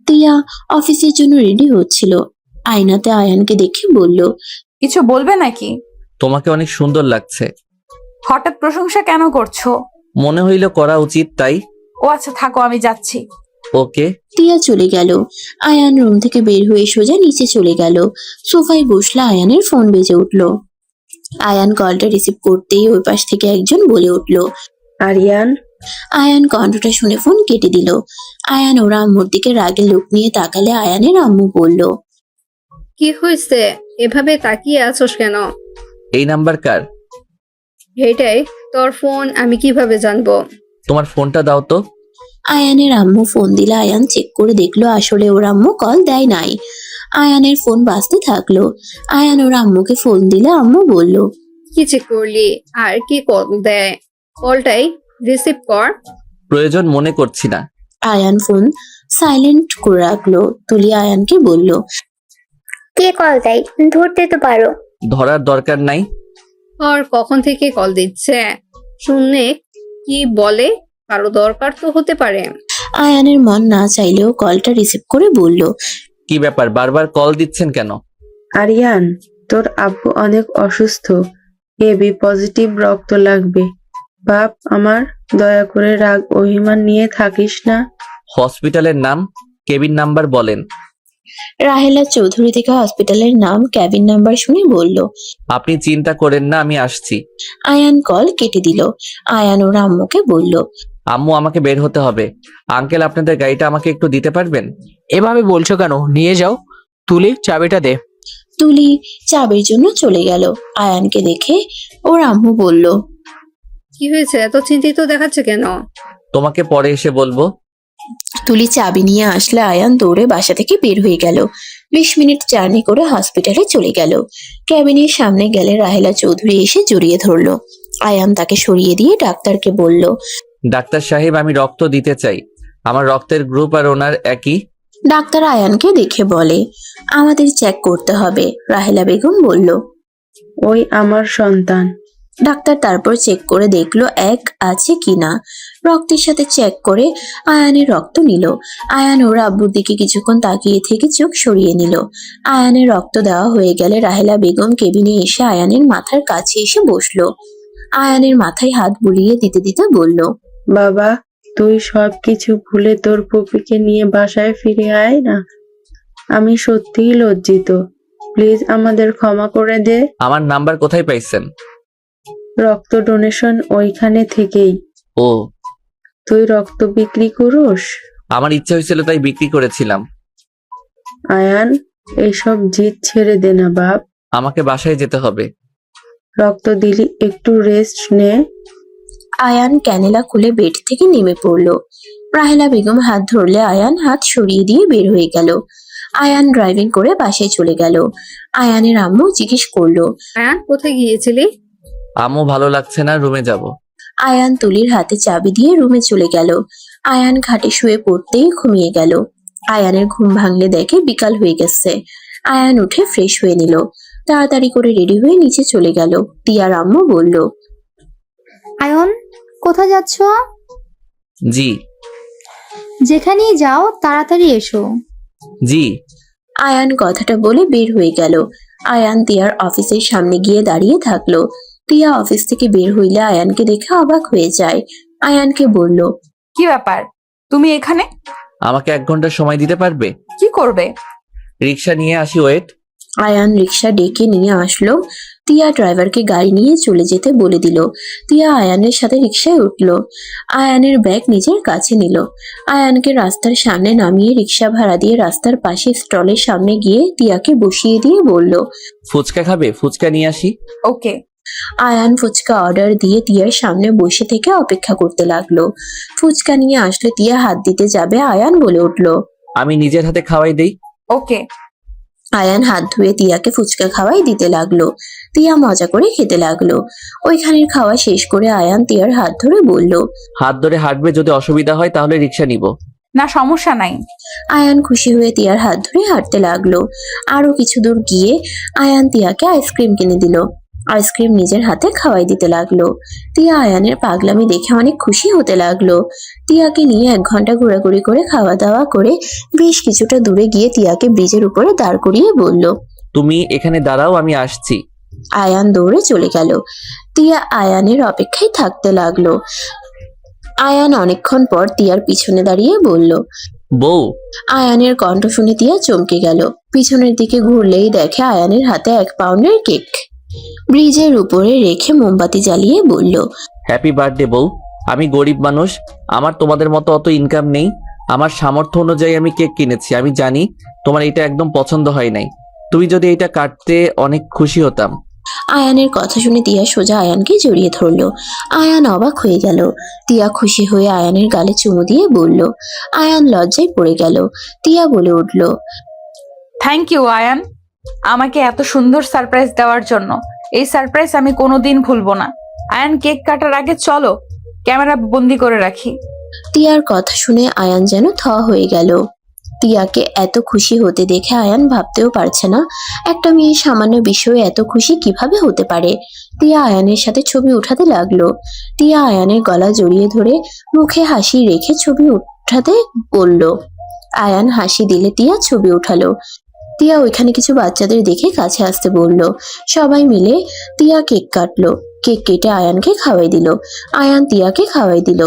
টিয়া অফিসের জন্য রেডি হচ্ছিল। আয়নাতে আয়ানকে দেখে বলল, কিছু বলবে নাকি? তোমাকে অনেক সুন্দর লাগছে। হঠাৎ প্রশংসা কেন করছো? মনে হইল করা উচিত, তাই। ও আচ্ছা, থাকো, আমি যাচ্ছি। ওকে। টিয়া চলে গেল। আয়ান রুম থেকে বের হয়ে সোজা নিচে চলে গেল। সোফায় বসলে আয়ানের ফোন বেজে উঠল। আয়ান কলটা রিসিভ করতেই ওই পাশ থেকে একজন বলে উঠল, আরিয়ান। আয়ান কণ্ঠটা শুনে ফোন কেটে দিল। আয়ান ওর আম্মুর দিকে রাগের লোক নিয়ে তাকালে আয়ানের আম্মু বলল, কি হয়েছে? এভাবে তাকিয়ে আছোস কেন? এই নাম্বার কার? এটাই তোর ফোন, আমি কিভাবে জানবো? তোমার ফোনটা দাও তো। আয়ানের আম্মু ফোন দিলে আয়ান চেক করে দেখলো আসলে ওর আম্মু কল দেয় নাই। আয়ানের ফোন বাজতে থাকলো। আয়ান ওর আম্মুকে ফোন দিলে আম্মু বলল, কি চেক করলি আর কি কল দেয়? কলটাই রিসিভ কর। প্রয়োজন মনে করছি না। আয়ান ফোন সাইলেন্ট করে রাখলো। তুলি আয়ানকে বলল, কে কল দেয়? ধরতে তো পারো। ধরার দরকার নাই। আর কখন থেকে কল দিচ্ছে? শুনে কি বলে? কারো দরকার তো হতে পারে। আয়ানের মন না চাইলেও কলটা রিসিভ করে বলল, কি ব্যাপার, বারবার কল দিচ্ছেন কেন? আরিয়ান, তোর আব্বু অনেক অসুস্থ, এবি পজিটিভ রক্ত লাগবে। বাপ আমার, দয়া করে রাগ অভিমান নিয়ে থাকিস না। হসপিটালের নাম, কেবিন নাম্বার বলেন। রাহেলা চৌধুরী থেকে হসপিটালের নাম, ক্যাবিন নাম্বার শুনে বলল। আপনি চিন্তা করেন না, আমি আসছি। আয়ান কল কেটে দিল। আয়ান ওর আম্মুকে বলল, আম্মু, আমাকে বের হতে হবে। আঙ্কেল, আপনাদের গাড়িটা আমাকে একটু দিতে পারবেন? এভাবে বলছো কেন? নিয়ে যাও। তুলি, চাবিটা দে। তুলি চাবির জন্য চলে গেল। আয়ানকে দেখে ওর আম্মু বলল, কি হয়েছে? এত চিন্তিত দেখাচ্ছে কেন? তোমাকে পরে এসে বলবো। তুলি চাবি নিয়ে আসলে আয়ান দৌড়ে বাসা থেকে বের হয়ে গেল। 20 মিনিট জার্নি করে হসপিটালে চলে গেল। ক্যাবিনের সামনে গেলে রাহেলা চৌধুরী এসে জড়িয়ে ধরলো। আয়ান তাকে সরিয়ে দিয়ে ডাক্তারকে বলল, ডাক্তার সাহেব, আমি রক্ত দিতে চাই। আমার রক্তের গ্রুপ আর ওনার একই। ডাক্তার আয়ানকে দেখে বলে, আমাদের চেক করতে হবে। রাহেলা বেগম বলল, ওই আমার সন্তান। ডাক্তার তারপর চেক করে দেখলো এক আছে কিনা। রক্তের সাথে চেক করে আয়ানের রক্ত নিল। আয়ান ওর আব্বুর দিকে কিছুক্ষণ তাকিয়ে থেকে চোখ সরিয়ে নিল। আয়ানের রক্ত দেওয়া হয়ে গেলে রাহেলা বেগম কেবিনে এসে আয়ানের মাথার কাছে এসে বসলো। আয়ানের মাথায় হাত বুলিয়ে দিতে দিতে বলল, বাবা, তুই সবকিছু ভুলে তোর পুপিকে নিয়ে বাসায় ফিরে আয় না। আমি সত্যিই লজ্জিত, প্লিজ আমাদের ক্ষমা করে দে। আমার নাম্বার কোথায় পাইছেন? রক্ত ডোনেশন ওইখানে থেকেই। ও, তুই রক্ত বিক্রি করস? আমার ইচ্ছা হয়েছিল তাই বিক্রি করেছিলাম। আয়ান, এইসব জিদ ছেড়ে দে না বাপ। আমাকে বাসায় যেতে হবে। রক্ত দিলি, একটু রেস্ট নে। আয়ান ক্যানেলা খুলে বেড থেকে নেমে পড়লো। রাহেলা বেগম হাত ধরলে আয়ান হাত সরিয়ে দিয়ে বের হয়ে গেল। আয়ান ড্রাইভিং করে বাসায় চলে গেল। আয়ানের আম্মু জিজ্ঞেস করলো, হ্যাঁ, কোথায় গিয়েছিলি? আম্মু, ভালো লাগছে না, রুমে যাব। আয়ান তুলির হাতে চাবি দিয়ে রুমে চলে গেল। আয়ান খাটে শুয়ে পড়তেই ঘুমিয়ে গেল। আয়ানের ঘুম ভাঙলে দেখে বিকাল হয়ে গেছে। আয়ান উঠে ফ্রেশ হয়ে নিল। তাড়াতাড়ি করে রেডি হয়ে নিচে চলে গেল। টিয়ার আম্মু বলল, আয়ন, কোথায় যাচ্ছ? জি। যেখানেই যাও তাড়াতাড়ি এসো। জি। আয়ান কথাটা বলে বের হয়ে গেল। আয়ান টিয়ার অফিসের সামনে গিয়ে দাঁড়িয়ে থাকলো। টিয়া অফিস থেকে বের হইলে আয়ানকে দেখে অবাক হয়ে যায়। আয়ানকে বলল, কি ব্যাপার, তুমি এখানে? আমাকে 1 ঘন্টা সময় দিতে পারবে? কি করবে? রিক্সা নিয়ে আসি, ওয়েট। আয়ান রিক্সা ডেকে নিয়ে আসলো। টিয়া ড্রাইভারকে গাড়ি নিয়ে চলে যেতে বলে দিল। টিয়া আয়ানের সাথে রিক্সায় উঠলো। আয়ানের ব্যাগ নিজের কাছে নিল। আয়ানকে রাস্তার সামনে নামিয়ে রিক্সা ভাড়া দিয়ে রাস্তার পাশে স্টলের সামনে গিয়ে টিয়াকে বসিয়ে দিয়ে বলল, ফুচকা খাবে? ফুচকা নিয়ে আসি। ওকে। আয়ান ফুচকা অর্ডার দিয়ে টিয়ার সামনে বসে থেকে অপেক্ষা করতে লাগলো। ফুচকা নিয়ে আসলে টিয়া হাত দিতে যাবে, আয়ান বলে উঠলো, আমি নিজের হাতে খাওয়াই দেই। ওকে। আয়ান হাত ধুয়ে টিয়াকে ফুচকা খাওয়াই দিতে লাগলো। টিয়া মজা করে খেতে লাগলো। ওইখানের খাওয়া শেষ করে আয়ান টিয়ার হাত ধরে বলল, হাত ধরে হাঁটবে, যদি অসুবিধা হয় তাহলে রিক্সা নিব। না, সমস্যা নাই। আয়ান খুশি হয়ে টিয়ার হাত ধরে হাঁটতে লাগলো। আরো কিছু দূর গিয়ে আয়ান টিয়াকে আইসক্রিম কিনে দিল। আইসক্রিম নিজের হাতে খাওয়াই দিতে লাগলো। টিয়া আয়ানের পাগলামি দেখে অনেক খুশি হতে লাগলো। টিয়াকে নিয়ে 1 ঘন্টা ঘোরাঘুরি করে খাওয়া দাওয়া করে বেশ কিছুটা দূরে গিয়ে টিয়াকে ব্রিজের উপরে দাঁড় করিয়ে বলল, তুমি এখানে দাঁড়াও, আমি আসছি। আয়ান দৌড়ে চলে গেল। টিয়া আয়ানের অপেক্ষায় থাকতে লাগলো। আয়ান অনেকক্ষণ পর টিয়ার পিছনে দাঁড়িয়ে বলল, বউ। আয়ানের কণ্ঠ শুনে টিয়া চমকে গেল। পিছনের দিকে ঘুরলেই দেখে আয়ানের হাতে 1 পাউন্ডের কেক। ব্রিজের উপরে রেখে মোমবাতি জ্বালিয়ে বলল, হ্যাপি বার্থডে বউ। আমি গরিব মানুষ, আমার তোমাদের মতো অত ইনকাম নেই। আমার সামর্থ্য অনুযায়ী আমি কেক কিনেছি। আমি জানি তোমার এটা একদম পছন্দ হয় নাই। তুমি যদি এটা কাটতে অনেক খুশি হতাম। আয়ানের কথা শুনে তিয়া সোজা আয়ানকে জড়িয়ে ধরলো। আয়ান অবাক হয়ে গেল। তিয়া খুশি হয়ে আয়ানের গালে চুমু দিয়ে বলল। আয়ান লজ্জায় পড়ে গেল। তিয়া বলে উঠল, থ্যাংক ইউ আয়ান, আমাকে এত সুন্দর সারপ্রাইজ দেওয়ার জন্য। এই সারপ্রাইজ আমি কোনোদিন ভুলবো না। আয়ান, কেক কাটার আগে চলো ক্যামেরা বন্দি করে রাখি। তিয়ার কথা শুনে আয়ান যেন থ হয়ে গেল। তিয়াকে এত খুশি হতে দেখে আয়ান ভাবতেও পারছে না একটা মেয়ে সামান্য বিষয়ে এত খুশি কিভাবে হতে পারে। তিয়া আয়ানের সাথে ছবি উঠাতে লাগলো। তিয়া আয়ানের গলা জড়িয়ে ধরে মুখে হাসি রেখে ছবি উঠাতে বলল। আয়ান হাসি দিলে তিয়া ছবি উঠালো। তিয়া ওইখানে কিছু বাচ্চাদের দেখে কাছে আসতে বলল। সবাই মিলে তিয়া কেক কাটলো। কেক কেটে আয়ানকে খাওয়াই দিল। আয়ান তিয়াকে খাওয়াই দিল।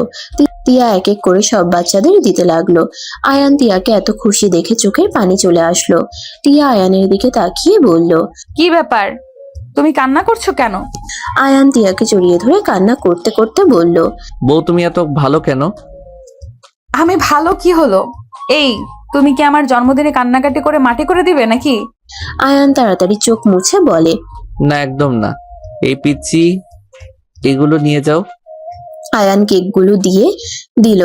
তিয়া এক এক করে সব বাচ্চাদের দিতে লাগলো। আয়ান তিয়াকে এত খুশি দেখে চোখের পানি চলে আসলো। তিয়া আয়ানের দিকে তাকিয়ে বলল। কি ব্যাপার, তুমি কান্না করছো কেন? আয়ান তিয়াকে জড়িয়ে ধরে কান্না করতে করতে বলল। বউ তুমি এত ভালো কেন? আমি ভালো কি হলো? এই, তুমি কি আমার জন্মদিনে কান্নাকাটি করে মাটি করে দিবে নাকি? আয়ান তাড়াতাড়ি চোখ মুছে বলে। না একদম না, এই পিচ্ছি এগুলো নিয়ে যাও। আয়ান কেকগুলো দিয়ে দিল।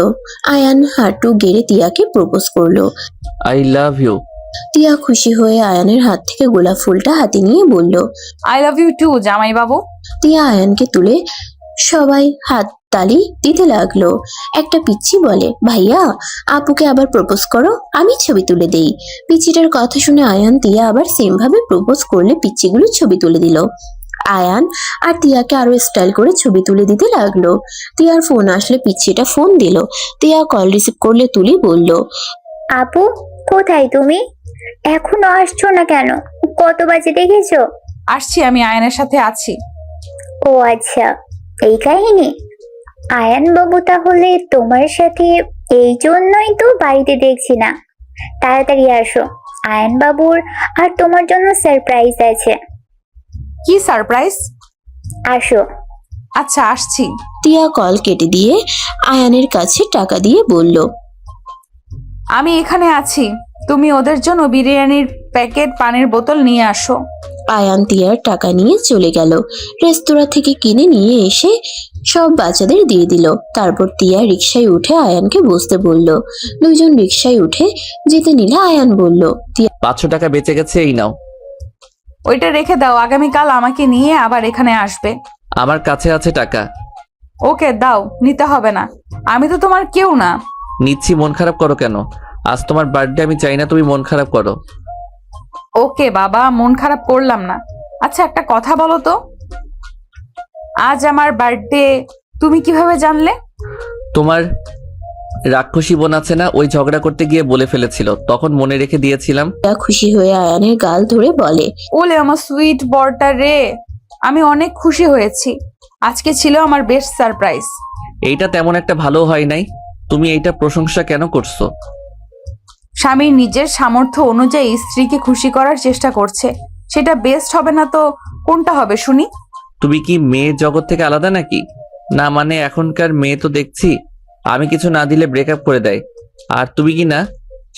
আয়ান হাঁটু গেড়ে তিয়াকে প্রপোজ করলো। I love you. তিয়া খুশি হয়ে আয়ানের হাত থেকে গোলাপ ফুলটা হাতে নিয়ে বলল। আই লাভ ইউ টু জামাই বাবু। তিয়া আয়ানকে তুলে সবাই হাত তালি দিতে লাগলো। একটা পিচ্ছি বলে, ভাইয়া আপুকে আবার প্রপোজ করো, আমি ছবি তুলে দেই। পিচ্ছিটার কথা শুনে আয়ান তিয়া আবার সেম ভাবে প্রপোজ করলে পিচ্ছিগুলো ছবি তুলে দিল। আয়ান আর তিয়াকে আরো স্টাইল করে ছবি তুলে দিতে লাগলো। তিয়ার ফোন আসলে পিচ্ছিটা ফোন দিল। তিয়া কল রিসিভ করলে তুলি বলল। আপু, কোথায় তুমি? এখনো আসছো না কেন? কত বাজে দেখেছো? আসছি, আমি আয়ানের সাথে আছি। ও আচ্ছা, এই কাহিনী। আয়ান বাবু তাহলে তোমার সাথে, এই জন্যই তো বাড়িতে দেখছি না। তাড়াতাড়ি আসো, আয়ান বাবুর আর তোমার জন্য সারপ্রাইজ আছে। কি সারপ্রাইজ? আসো। আচ্ছা, আসছি। তিয়া কল কেটে দিয়ে আয়ানের কাছে টাকা দিয়ে বলল। আমি এখানে আছি, তুমি ওদের জন্য বিরিয়ানির প্যাকেট, পানির বোতল নিয়ে আসো। আয়ান তিয়ার টাকা নিয়ে চলে গেল। রেস্তোরাঁ থেকে কিনে নিয়ে এসে সব বাচ্চাদের দিয়ে দিল। তারপর তিয়া রিকশায় উঠে আয়ানকে বসতে বলল। দুজন রিকশায় উঠে যেতে নিলে আয়ান বলল। 500 টাকা বেঁচে গেছে, এই নাও। ওইটা রেখে দাও, আগামীকাল আমাকে নিয়ে আবার এখানে আসবে। আমার কাছে আছে টাকা। ওকে দাও, নিতে হবে না, আমি তো তোমার কেউ না। নিচ্ছি, মন খারাপ করো কেন? আজ তোমার বার্থডে, আমি চাই না তুমি মন খারাপ করো। ওকে বাবা, মন খারাপ করলাম না। আচ্ছা, একটা কথা বলো তো, আজ আমার বার্থডে তুমি কিভাবে জানলে? তোমার রাক্ষসী বোন আছে না, ওই ঝগড়া করতে গিয়ে বলে ফেলেছিল, তখন মনে রেখে দিয়েছিলাম। তিয়া খুশি হয়ে আয়ানের গাল ধরে বলে। ওলে আমার সুইট বরটা রে, আমি অনেক খুশি হয়েছি। আজকে ছিল আমার বেস্ট সারপ্রাইজ। এইটা তেমন একটা ভালো হয় নাই, তুমি এইটা প্রশংসা কেন করছো? স্বামীর নিজের সামর্থ্য অনুযায়ী স্ত্রীকে খুশি করার চেষ্টা করছে, সেটা বেস্ট হবে না তো কোনটা হবে শুনি? তুমি কি মেয়ে জগৎ থেকে আলাদা নাকি? না মানে এখনকার মেয়ে তো দেখছি আমি কিছু না দিলে ব্রেকআপ করে দেয়, আর তুমি কি না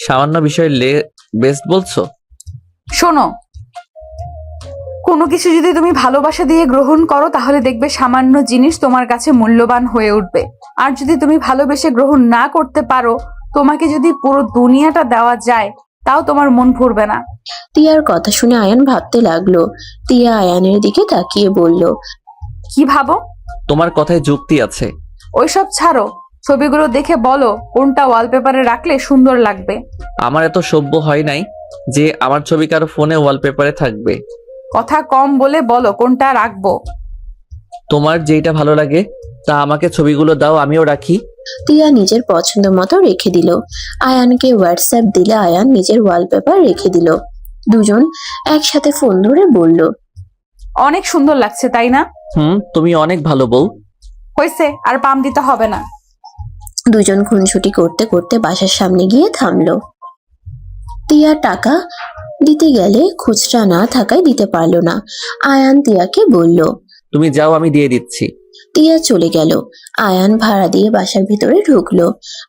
সামান্য বিষয়ে বেস্ট বলছো? শোনো, কোনো কিছু যদি তুমি ভালোবাসা দিয়ে গ্রহণ করো তাহলে দেখবে সামান্য জিনিস তোমার কাছে মূল্যবান হয়ে উঠবে। আর যদি তুমি ভালোবেসে গ্রহণ না করতে পারো, তোমাকে যদি পুরো দুনিয়াটা দেওয়া যায় তাও তোমার মন ভরবে না। তিয়ার কথা শুনে আয়ান ভাবতে লাগলো। তিয়া আয়ানের দিকে তাকিয়ে বলল। কি ভাবো? তোমার কথায় যুক্তি আছে। ওইসব ছাড়ো, ছবিগুলো দেখে বলো কোনটা ওয়ালপেপারে রাখলে সুন্দর লাগবে। আমার এত সভ্য হয় নাই যে আমার ছবি কারো ফোনে ওয়ালপেপারে থাকবে। কথা কম বলে বলো কোনটা রাখবো। তোমার যেটা ভালো লাগে তা আমাকে ছবিগুলো দাও, আমিও রাখি। তিয়া নিজের পছন্দ মতো রেখে দিল। আয়ানকে হোয়াটসঅ্যাপ দিলে আয়ান নিজের ওয়ালপেপার রেখে দিল। দুজন একসাথে ফোন ধরে বলল। অনেক সুন্দর লাগছে তাই না? তুমি অনেক ভালো বউ। হয়েছে, আর পাম দিতে হবে না। দুজন খুনসুটি করতে করতে বাসার সামনে গিয়ে থামলো। তিয়া টাকা দিতে গেলে খুচরা না থাকায় দিতে পারলো না। আয়ান তিয়াকে বলল। তুমি যাও, আমি দিয়ে দিচ্ছি। তিয়া চলে গেল। আয়ান ভাড়া দিয়ে বাসার ভিতরে ঢুকলো।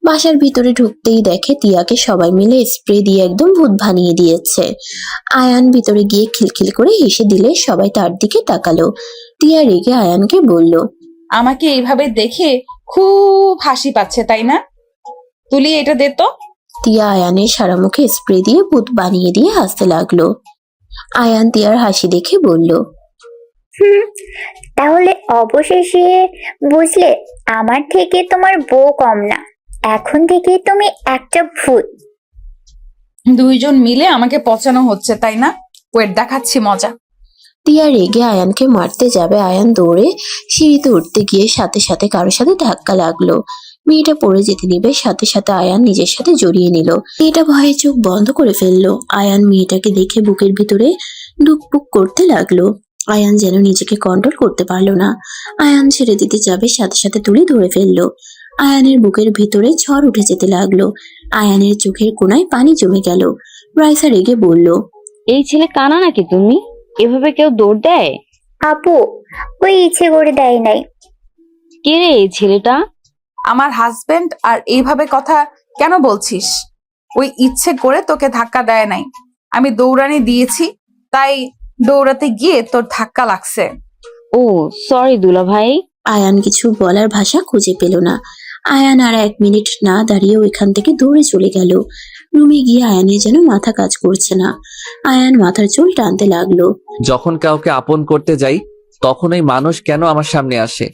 বাসার ভিতরে ঢুকতেই দেখে তিয়াকে সবাই মিলে স্প্রে দিয়ে একদম ভূত বানিয়ে দিয়েছে। আয়ান ভিতরে গিয়ে খিলখিল করে হেসে দিলে সবাই তার দিকে তাকালো। তিয়া রেগে আয়ানকে বলল, আমাকে এইভাবে দেখে খুব হাসি পাচ্ছে তাই না? তুলি এটা দে তো। তিয়া আয়ানের সারা মুখে স্প্রে দিয়ে ভূত বানিয়ে দিয়ে হাসতে লাগলো। আয়ান তিয়ার হাসি দেখে বলল, হুম, তাহলে অবশেষে বুঝলে আমার থেকে তোমার বউ কম না। এখন থেকে তুমি একটা ভূত। দুইজন মিলে আমাকে পচানো হচ্ছে তাই না? ওয়েট দেখাচ্ছি মজা। তিয়া রেগে আয়ানকে মারতে যাবে। আয়ান দৌড়ে সিঁড়িতে উঠতে গিয়ে সাথে সাথে কারোর সাথে ধাক্কা লাগলো। মেয়েটা পড়ে যেতে নিবে, সাথে সাথে আয়ান নিজের সাথে জড়িয়ে নিল। মেয়েটা ভয়ে চোখ বন্ধ করে ফেললো। আয়ান মেয়েটাকে দেখে বুকের ভিতরে ডুকপুক করতে লাগলো। আয়ান যেন নিজেকে কন্ট্রোল করতে পারলো না। আয়ান ছেড়ে দিতে যাবে, সাথে সাথে তুলে ধরে ফেললো। আয়ানের বুকের ভিতরে ঝড় উঠে যেতে লাগলো। আয়ানের চোখের কোণায় পানি জমে গেল। রাইসা রেগে বলল, এই ছেলে কানা নাকি তুমি? এভাবে কেউ দৌড় দেয়? আপু, ওই ইচ্ছে করে দেয় নাই। কে রে এই ছেলেটা? আমার হাজবেন্ড, আর এইভাবে কথা কেন বলছিস? ওই ইচ্ছে করে তোকে ধাক্কা দেয় নাই, আমি দৌড়ানি দিয়েছি, তাই দৌড়াতে গিয়ে তোর ধাক্কা লাগছে। ও সরি দুলা ভাই। আয়ান কিছু বলার ভাষা খুঁজে পেল না। আয়ান আর 1 মিনিট না দাঁড়িয়ে ওইখান থেকে দৌড়ে চলে গেল। রুমে গিয়ে আয়ানের যেন মাথা কাজ করছে না। আয়ান মাথার চুল টানতে লাগলো। যখন কাউকে আপন করতে যাই তখন ওই মানুষ কেন আমার সামনে আসে?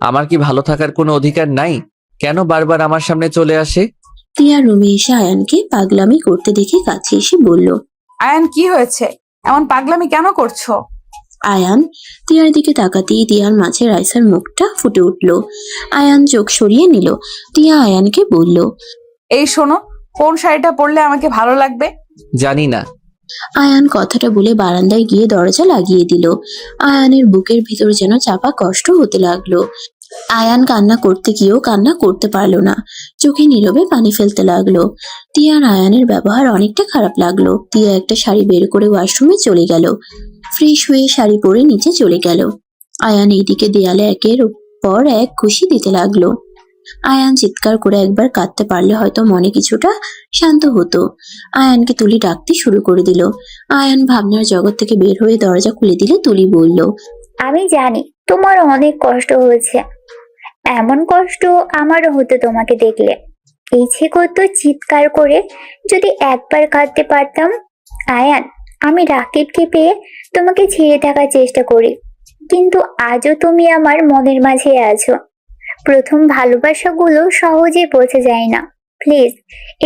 আমার কি ভালো থাকার কোনো অধিকার নাই? কেন বারবার আমার সামনে চলে আসে? তিয়া রুমে এসে আয়ানকে পাগলামি করতে দেখে কাছে এসে বলল, আয়ান কি হয়েছে? এমন পাগলামি কেন করছো? আয়ান তিয়ার দিকে তাকাতেই তিয়ার মাঝে রাইসার মুখটা ফুটে উঠল। আয়ান চোখ সরিয়ে নিল। তিয়া আয়ানকে বলল, এই শোনো, কোন শাড়িটা পরলে আমাকে ভালো লাগবে? জানি না। আয়ান কথাটা বলে বারান্দায় গিয়ে দরজা লাগিয়ে দিল। আয়ানের বুকের ভিতর যেন চাপা কষ্ট হতে লাগলো। আয়ান কান্না করতে গিয়েও কান্না করতে পারলো না। চোখে নীরবে পানি ফেলতে লাগলো। তিয়ার আয়ানের ব্যবহার অনেকটা খারাপ লাগলো। তিয়া একটা শাড়ি বের করে ওয়াশরুমে চলে গেল। ফ্রেশ হয়ে শাড়ি পরে নিচে চলে গেল। আয়ান এইদিকে দেয়ালে একের পর এক খুশি দিতে লাগলো। আয়ান চিৎকার করে একবার কাঁদতে পারলে হয়তো মনে কিছুটা শান্ত হতো। আয়ানকে তুলি ডাকতে শুরু করে দিল। আয়ান ভাবনার জগৎ থেকে বের হয়ে দরজা খুলে দিলে তুলি বলল, আমি জানি তোমার অনেক কষ্ট হয়েছে। এমন কষ্ট আমারও হতো তোমাকে দেখলে। ইচ্ছে করতো চিৎকার করে যদি একবার কাঁদতে পারতাম। আয়ান, আমি রাকিবকে পেয়ে তোমাকে ছেড়ে থাকার চেষ্টা করি, কিন্তু আজও তুমি আমার মনের মাঝে আছো। প্রথম ভালোবাসাগুলো সহজে বোঝা যায় না। প্লিজ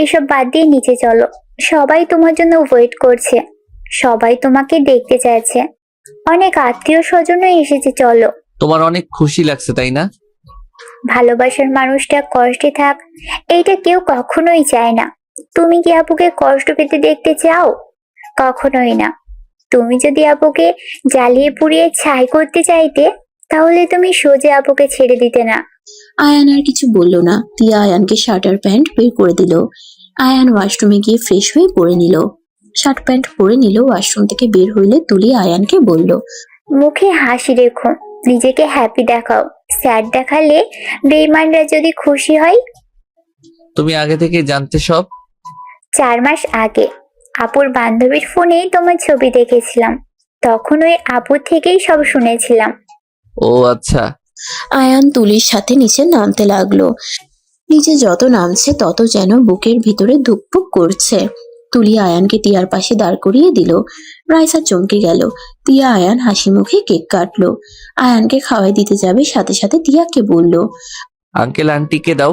এসব বাদ দিয়ে নিচে চলো। সবাই তোমার জন্য ওয়েট করছে, সবাই তোমাকে দেখতে চাইছে, অনেক আত্মীয় স্বজনও এসেছে। চলো। তোমার অনেক খুশি লাগছে তাই না? ভালোবাসার মানুষটা কষ্টে থাক, এইটা কেউ কখনোই চায় না। তুমি কি আপুকে কষ্ট পেতে দেখতে চাও? কখনোই না। তুমি যদি আপুকে জ্বালিয়ে পুড়িয়ে ছাই করতে চাইতে, তাহলে তুমি সোজা আপুকে ছেড়ে দিতে না। আয়ান আর কিছু বলল না। তিয়া আয়ানকে শার্ট আর প্যান্ট বের করে দিল। আয়ান ওয়াশরুমে গিয়ে ফ্রেশ হয়ে পরে নিল। শার্ট প্যান্ট পরে নিল। ওয়াশরুম থেকে বের হইলে তুলি আয়ানকে বলল, মুখে হাসি রেখো, নিজেকে হ্যাপি দেখাও। স্যাড দেখালে বেইমানরা যদি খুশি হয়। তুমি আগে থেকে জানতে সব? 4 মাস আগে আপুর বান্ধবীর ফোনেই তোমার ছবি দেখেছিলাম, তখন ওই আপুর থেকেই সব শুনেছিলাম। ও আচ্ছা। আয়ান তুলির সাথে নিচে নামতে লাগলো। নিচে যত নামছে তত যেন বুকের ভিতরে ধুকপুক করছে। তুলি আয়ানকে তিয়ার পাশে দাঁড় করিয়ে দিল। রাইসা চমকে গেল। তিয়া আয়ান হাসি মুখে কেক কাটলো। আয়ানকে খাওয়াই দিতে যাবে, সাথে সাথে তিয়াকে বলল, আঙ্কেল আন্টিকে দাও।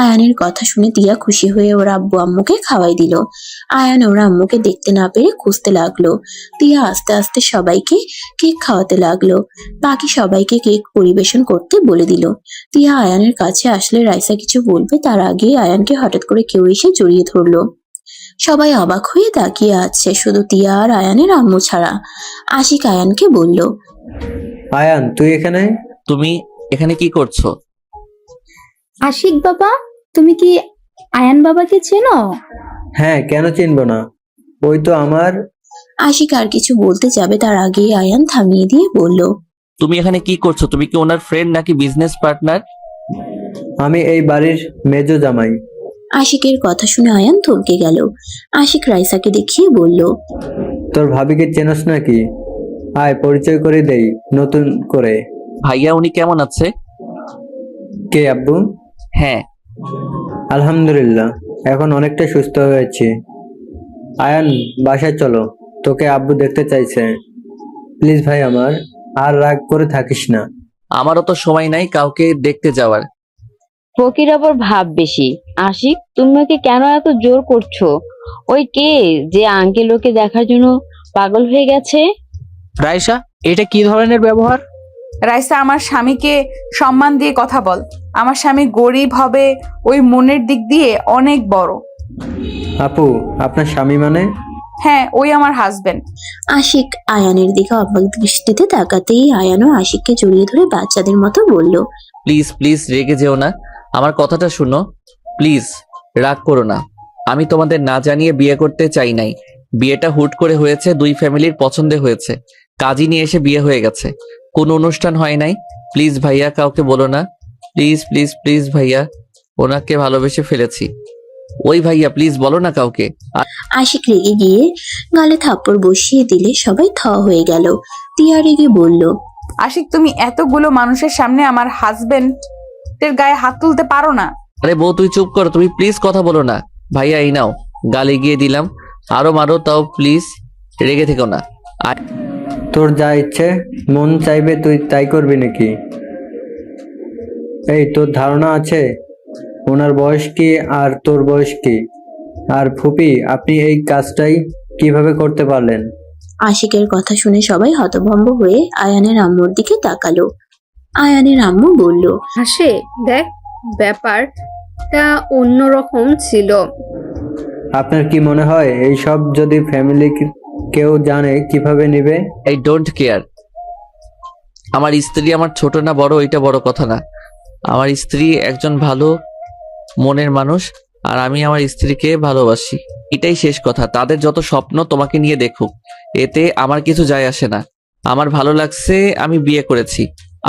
আয়ানের কথা শুনে তিয়া খুশি হয়ে ওর আব্বু আম্মুকে খাওয়াই দিল। আয়ান ওর আম্মুকে দেখতে না পেরে খুঁজতে লাগলো। তিয়া আস্তে আস্তে সবাইকে কেক খাওয়াতে লাগলো। বাকি সবাইকে কেক পরিবেশন করতে বলে দিল। তিয়া আয়ানের কাছে আসলে রাইসা কিছু বলবে তার আগে আয়ানকে হঠাৎ করে কেউ এসে জড়িয়ে ধরলো। সবাই অবাক হয়ে তাকিয়ে আছে, শুধু তিয়া আর আয়ানের আম্মু ছাড়া। আশিক আয়ানকে বলল, আয়ান তুই এখানে? তুমি এখানে কি করছো? আশিক বাবা, তুমি কি আয়ান বাবাকে চেনো? হ্যাঁ, কেন চিনবো না, ওই তো আমার। আশিক আর কিছু বলতে যাবে তার আগেই আয়ান থামিয়ে দিয়ে বলল, তুমি এখানে কি করছো? তুমি কি ওনার ফ্রেন্ড নাকি বিজনেস পার্টনার? আমি এই বাড়ির মেজো জামাই। আশিকের কথা শুনে আয়ান থমকে গেল। আশিক রাইসাকে দেখিয়ে বলল, তোর ভাবিকে চেনস নাকি? আয় পরিচয় করে দেই নতুন করে। ভাইয়া উনি কেমন আছে? কে আব্বু? হ্যাঁ, আলহামদুলিল্লাহ, এখন অনেকটা সুস্থ হয়েছে। আয়ান বাসায় চলো, তোকে আব্বু দেখতে চাইছে। প্লিজ ভাই আমার, আর রাগ করে থাকিস না। আমারও তো সময় নাই কাউকে দেখতে যাওয়ার। ফকির আবার ভাব বেশি। আশিক, তুমি ওকে কেন এত জোর করছো? ওই কে যে আঙ্কেল ওকে দেখার জন্য পাগল হয়ে গেছে? রাইসা, এটা কি ধরনের ব্যবহার? রাইসা, আমার স্বামীকে সম্মান দিয়ে কথা বল। আমার স্বামী গরিব হবে, ওই মনের দিক দিয়ে অনেক বড়। আপু, আপনার স্বামী মানে? হ্যাঁ, ওই আমার হাজবেন্ড। আশিক আয়ানের দিকে অবাক দৃষ্টিতে তাকাতেই আয়ানও আশিককে জড়িয়ে ধরে বাচ্চাদের মতো বলল, প্লিজ প্লিজ রেগে যেও না, আমার কথাটা শুনো। প্লিজ রাগ করো না। আমি তোমাদের না জানিয়ে বিয়ে করতে চাই নাই। বিয়েটা হুট করে হয়েছে, দুই ফ্যামিলির পছন্দে হয়েছে। কাজী নিয়ে এসে বিয়ে হয়ে গেছে, কোনো অনুষ্ঠান হয় নাই। প্লিজ ভাইয়া, কাউকে বলো না। প্লিজ প্লিজ প্লিজ ভাইয়া, ওনাকে ভালোবেসে ফেলেছি। ওই ভাইয়া প্লিজ বলো না কাউকে। আশিক রেগে গিয়ে গালে থাপ্পড় বসিয়ে দিলে সবাই থ হয়ে গেল। তিয়া রেগে বলল, আশিক, তুমি এতগুলো মানুষের সামনে আমার হাজবেন্ডের গায়ে হাত তুলতে পারো না? আরে বউ তুই চুপ করো, তুমি প্লিজ কথা বলো না। ভাইয়া এই নাও, গালি গিয়ে দিলাম, আরো মারো, তাও প্লিজ রেগে থেকো না। আর তোর যা ইচ্ছে মন চাইবে তুই তাই করবি নাকি? এই তোর ধারণা আছে ওনার বয়স কি আর তোর বয়স কি? আর ফুপি, আপনি এই কাজটাই কিভাবে করতে পারলেন? আশিকের কথা শুনে সবাই হতভম্ব হয়ে আয়ানের আম্মুর দিকে তাকালো। আয়ানের আম্মু বলল, হাসে, দেখ, ব্যাপারটা অন্যরকম ছিল। আপনার কি মনে হয় এই সব যদি ফ্যামিলি কেউ জানে কিভাবে নেবে? I don't care. আমার স্ত্রী আমার ছোট না বড় এটা বড় কথা না। আমার স্ত্রী একজন ভালো মনের মানুষ, আর আমি আমার স্ত্রীকে ভালোবাসি, এটাই শেষ কথা। তাদের যত স্বপ্ন তোমাকে নিয়ে দেখুক, এতে আমার কিছু যায় আসে না। আমার ভালো লাগছে, আমি বিয়ে করেছি।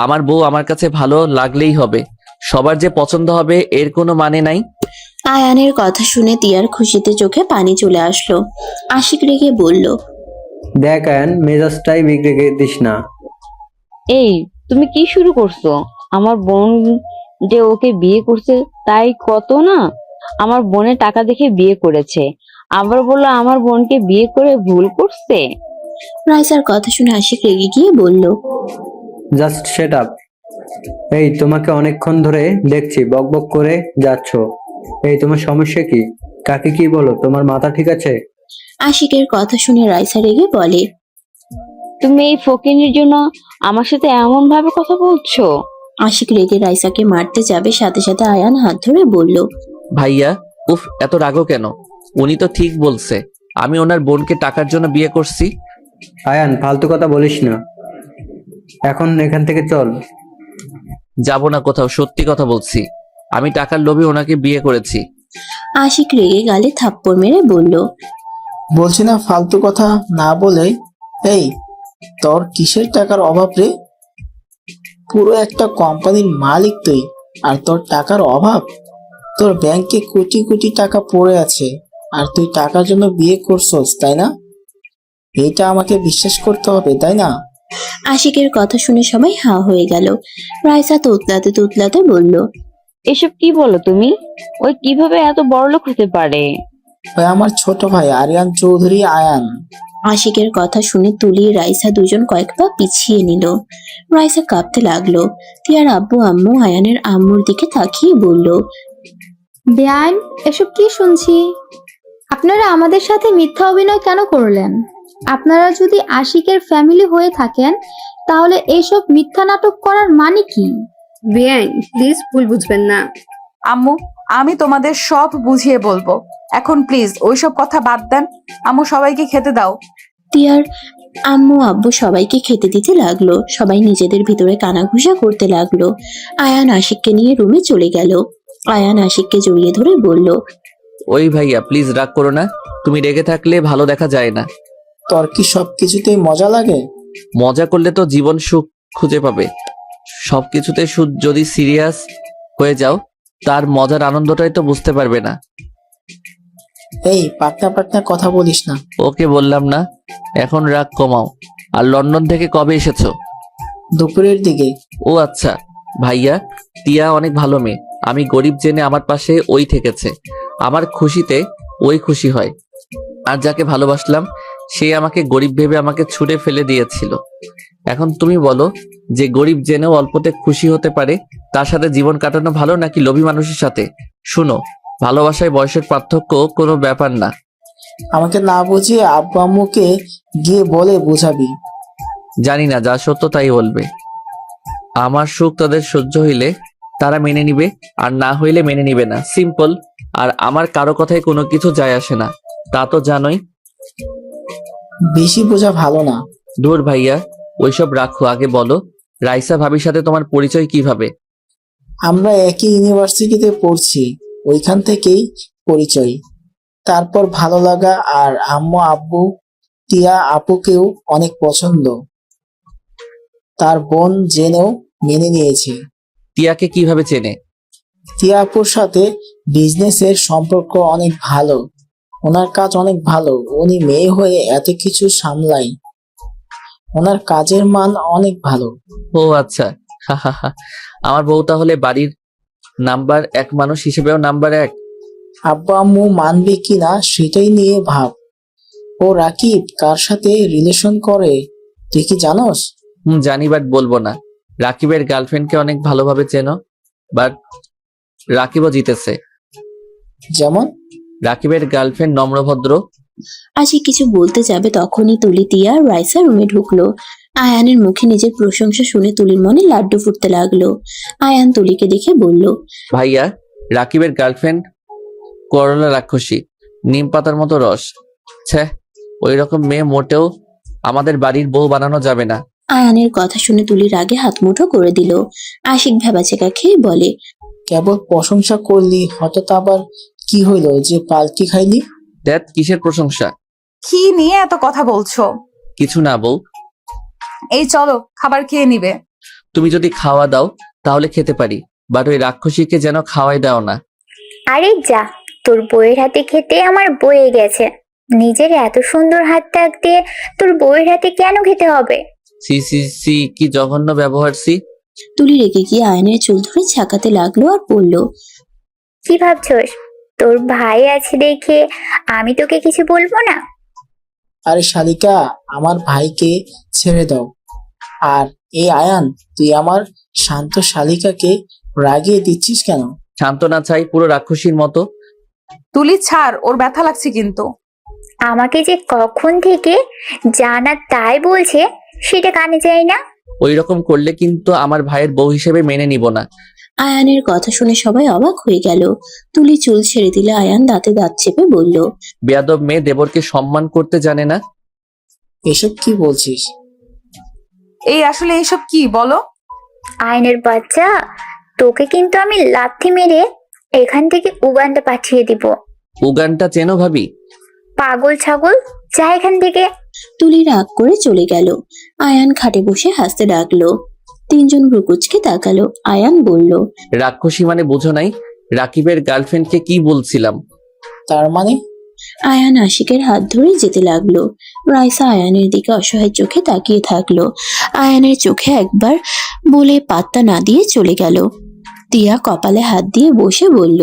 আমার বউ আমার কাছে ভালো লাগলেই হবে। সবার যে পছন্দ হবে এর কোনো মানে নাই। আয়ানের কথা শুনে তিয়ার খুশিতে চোখে পানি চলে আসলো। আশিক রেগে বলল, দেখ আয়ান, মেজাজটাই বিগড়ে দিস না। এই, তুমি কি শুরু করছো? আমার বোন যে ওকে বিয়ে করছে তাই কত না? আমার বোনের টাকা দেখে বিয়ে করেছে, আবার বললো আমার বোনকে বিয়ে করে ভুল করছে। রাইসার কথা শুনে আশিক রেগে গিয়ে বলল, জাস্ট শেট আপ। এই তোমাকে অনেকক্ষণ ধরে দেখছি বকবক করে যাচ্ছ। এই তোমার সমস্যা কি? কাকে কি বলো? তোমার মাথা ঠিক আছে? আশিকের কথা শুনে রাইসা রেগে বলে, তুমি এই ফকিনের জন্য আমার সাথে এমন ভাবে কথা বলছো? আশিক রেগে রাইসাকে মারতে যাবে, সাথে সাথে আয়ান হাত ধরে বলল, ভাইয়া, উফ, এত রাগও কেন? উনি তো ঠিক বলছে, আমি ওনার বোনকে টাকার জন্য বিয়ে করছি। আয়ান ফালতু কথা বলিস না, এখন এখান থেকে চল। যাব না কোথাও, সত্যি কথা বলছি। আমি টাকার লোভে ওনাকে বিয়ে করেছি। আশিক রেগে গালে থাপ্পড় মেরে বলল, বলছি না ফালতু কথা না বলে। এই, তোর কিসের টাকার অভাব রে? পুরো একটা কোম্পানির মালিক তুই, আর তোর টাকার অভাব? তোর ব্যাংকে কোটি কোটি টাকা পড়ে আছে, আর তুই টাকার জন্য বিয়ে করছস, তাই না? এটা আমাকে বিশ্বাস করতে হবে, তাই না? আশিকের কথা শুনে সবাই হাঁ হয়ে গেল। রাইসা তুতলাতে তুতলাতে বলল, এসব কি বলো তুমি? ওই কিভাবে এত বড়লোক হতে পারে? ওই আমার ছোট ভাই আরিয়ান চৌধুরী আয়ান। আশিকের কথা শুনে তুলি রাইসা দুজন কয়েক পা পিছিয়ে নিল। রাইসা কাঁপতে লাগলো। তিয়ার আব্বু আম্মু আয়ানের আম্মুর দিকে তাকিয়ে বলল, বেআইন, এসব কি শুনছি? আপনারা আমাদের সাথে মিথ্যা অভিনয় কেন করলেন? আপনারা যদি আশিকের ফ্যামিলি হয়ে থাকেন তাহলে এইসব মিথ্যা নাটক করার মানে কি? বেআইন, প্লিজ ভুল বুঝবেন না। আম্মু, আমি তোমাদের সব বুঝিয়ে বলবো। এখন প্লিজ ওইসব কথা বাদ দেন। আম্মু, সবাইকে খেতে দাও। তিয়ার আম্মু আব্বু সবাইকে খেতে দিতে লাগলো। সবাই নিজেদের ভিতরে কানাঘুষা করতে লাগলো। আয়ান আশিককে নিয়ে রুমে চলে গেল। আয়ান আশিককে জড়িয়ে ধরে বলল, ওই ভাইয়া প্লিজ রাগ করো না, তুমি রেগে থাকলে ভালো দেখা যায় না। তোর কি সবকিছুতেই মজা লাগে? মজা করলে তো জীবন সুখ খুঁজে পাবে। সবকিছুতে যদি সিরিয়াস হয়ে যাও, তার মজার আনন্দটাই তো বুঝতে পারবে না। এই পাকনা পাকনা কথা বলিস না। ওকে বললাম না, এখন রাগ কমাও। আর লন্ডন থেকে কবে এসেছো? দুপুরের দিকে। ও আচ্ছা। ভাইয়া, টিয়া অনেক ভালো মেয়ে। আমি গরিব জেনে আমার পাশে ওই থেকেছে। আমার খুশিতে ওই খুশি হয়। আর যাকে ভালোবাসলাম সে আমাকে গরিব ভেবে আমাকে ছুঁড়ে ফেলে দিয়েছিল। এখন তুমি বলো, যে গরিব জেনেও অল্পতে খুশি হতে পারে, তার সাথে জীবন কাটানো ভালো নাকি লোভী মানুষের সাথে? শুনো, ভালোবাসায় বয়সের পার্থক্য কোনো ব্যাপার না। আমাকে না বুঝিয়ে আব্বু আম্মুকে গিয়ে বলে বোঝাবি। জানি না, যা সত্য তাই বলবে। আমার সুখ তাদের সহ্য হইলে তারা মেনে নিবে, আর না হইলে মেনে নিবে না, সিম্পল। আর আমার কারো কথায় কোনো কিছু যায় আসে না, তা তো জানোই। বেশি বোঝা ভালো না। দূর ভাইয়া, ওইসব রাখো, আগে বলো রাইসা ভাবির সাথে তোমার পরিচয় কিভাবে? আমরা একই ইউনিভার্সিটিতে পড়ছি, ওইখান থেকেই পরিচয়। তারপর ভালো লাগা, আর আম্মু আব্বু টিয়া আপুকেও অনেক পছন্দ। তার বোন জেনেও মেনে নিয়েছে। টিয়াকে কিভাবে চেনে? টিয়া আপুর সাথে বিজনেসের সম্পর্ক অনেক ভালো। ওনার কাজ অনেক ভালো, উনি মেয়ে হয়ে এত কিছু সামলায়। ওনার কাজের মান অনেক ভালো। ও আচ্ছা, হা হা হা। আমার বউ তাহলে বাড়ির নাম্বার 1 মানুষ হিসেবেও নাম্বার 1? আব্বু আম্মু মানবে কিনা সেটাই নিয়ে ভাব। ও রাকিব কার সাথে রিলেশন করে তুই কি জানোস? জানি, বাট বলবো না। রাকিবের গার্লফ্রেন্ডকে অনেক ভালোভাবে চেনো, বাট রাকিবও জিতেছে। যেমন? রাকিবের গার্লফ্রেন্ড নম্রভদ্র। আশিক কিছু বলতে যাবে তখনই তুলি, টিয়া আর রাইসা রুমে ঢুকলো। আয়ানের মুখে নিজের প্রশংসা শুনে তুলির মনে লাড্ডু ফুটতে লাগলো। আয়ান তুলিকে দেখে বলল, ভাইয়া, রাকিবের গার্লফ্রেন্ড করলা রাক্ষসী, নিম পাতার মতো রস। ছ্যা, ওই রকম মেয়ে মোটেও আমাদের বাড়ির বউ বানানো যাবে না। আয়ানের কথা শুনে তুলির আগে হাত মুঠো করে দিল। আশিক ভেবাচেকা খেয়ে বলে, কেবল প্রশংসা করলি, হঠাৎ আবার কি হইলো যে পাল্টি খাইলি? দেখ, কিসের প্রশংসা? কি নিয়ে এত কথা বলছো? কিছু না বউ। এই চলো, খাবার খেয়ে নিবে। তুমি যদি খাওয়া দাও তাহলে খেতে পারি, বাট ওই রাক্ষসীকে যেন খাওয়াই দাও না। আরে যা, তোর বউয়ের হাতে খেতে আমার বয়ে গেছে। নিজের এত সুন্দর হাত থাকতে তোর বউয়ের হাতে কেন খেতে হবে? সি সি সি, কি জঘন্য ব্যবহার সি। তুলি রেগে গিয়ে আয়নের চুল ধরে ঝাঁকাতে লাগলো আর বলল, কি ভাবছস তোর ভাই আছে দেখে আমি তোকে কিছু বলবো না? আরে শালিকা, আমার ভাইকে ছেড়ে দাও। আর এই আয়ান, তুই আমার শান্ত শালিকাকে রাগিয়ে দিচ্ছিস কেন? সান্ত্বনা চাই পুরো রাক্ষসীর মতো। তুলি ছাড়, ওর ব্যথা লাগছে কিন্তু। আমাকে যে কখন থেকে জানা তাই বলছে সেটা কানে যায় না। ওই রকম করলে কিন্তু আমার ভাইয়ের বউ হিসেবে মেনে নিব না। আয়ানের কথা শুনে সবাই অবাক হয়ে গেল। তুলি চুল ছেড়ে দিলে আয়ান দাঁতে দাঁত চেপে বলল, বেয়াদব মেয়ে, দেবরকে সম্মান করতে জানে না। এসব কি বলছিস? এই আসলে এইসব কি বলো? আইনের বাচ্চা, তোকে কিন্তু আমি লাথি মেরে এখান থেকে উগান্ডা পাঠিয়ে দিব। উগানটা চেনো ভাবি? পাগল ছাগল, যা এখান থেকে। তুলি রাগ করে চলে গেল। আয়ান খাটে বসে হাসতে ডাকলো। তিনজন ভ্রুকুচকে তাকালো। আয়ান বলল, রাক্ষসী মানে বুঝো নাই? রাকিবের গার্লফ্রেন্ডকে কি বলছিলাম। তার মানে? আয়ান আশিকের হাত ধরে যেতে লাগলো। রাইসা আয়ানের দিকে অসহায় চোখে তাকিয়ে থাকলো। আয়ানের চোখে একবার বলে পাত্তা না দিয়ে চলে গেল। টিয়া কপালে হাত দিয়ে বসে বলল,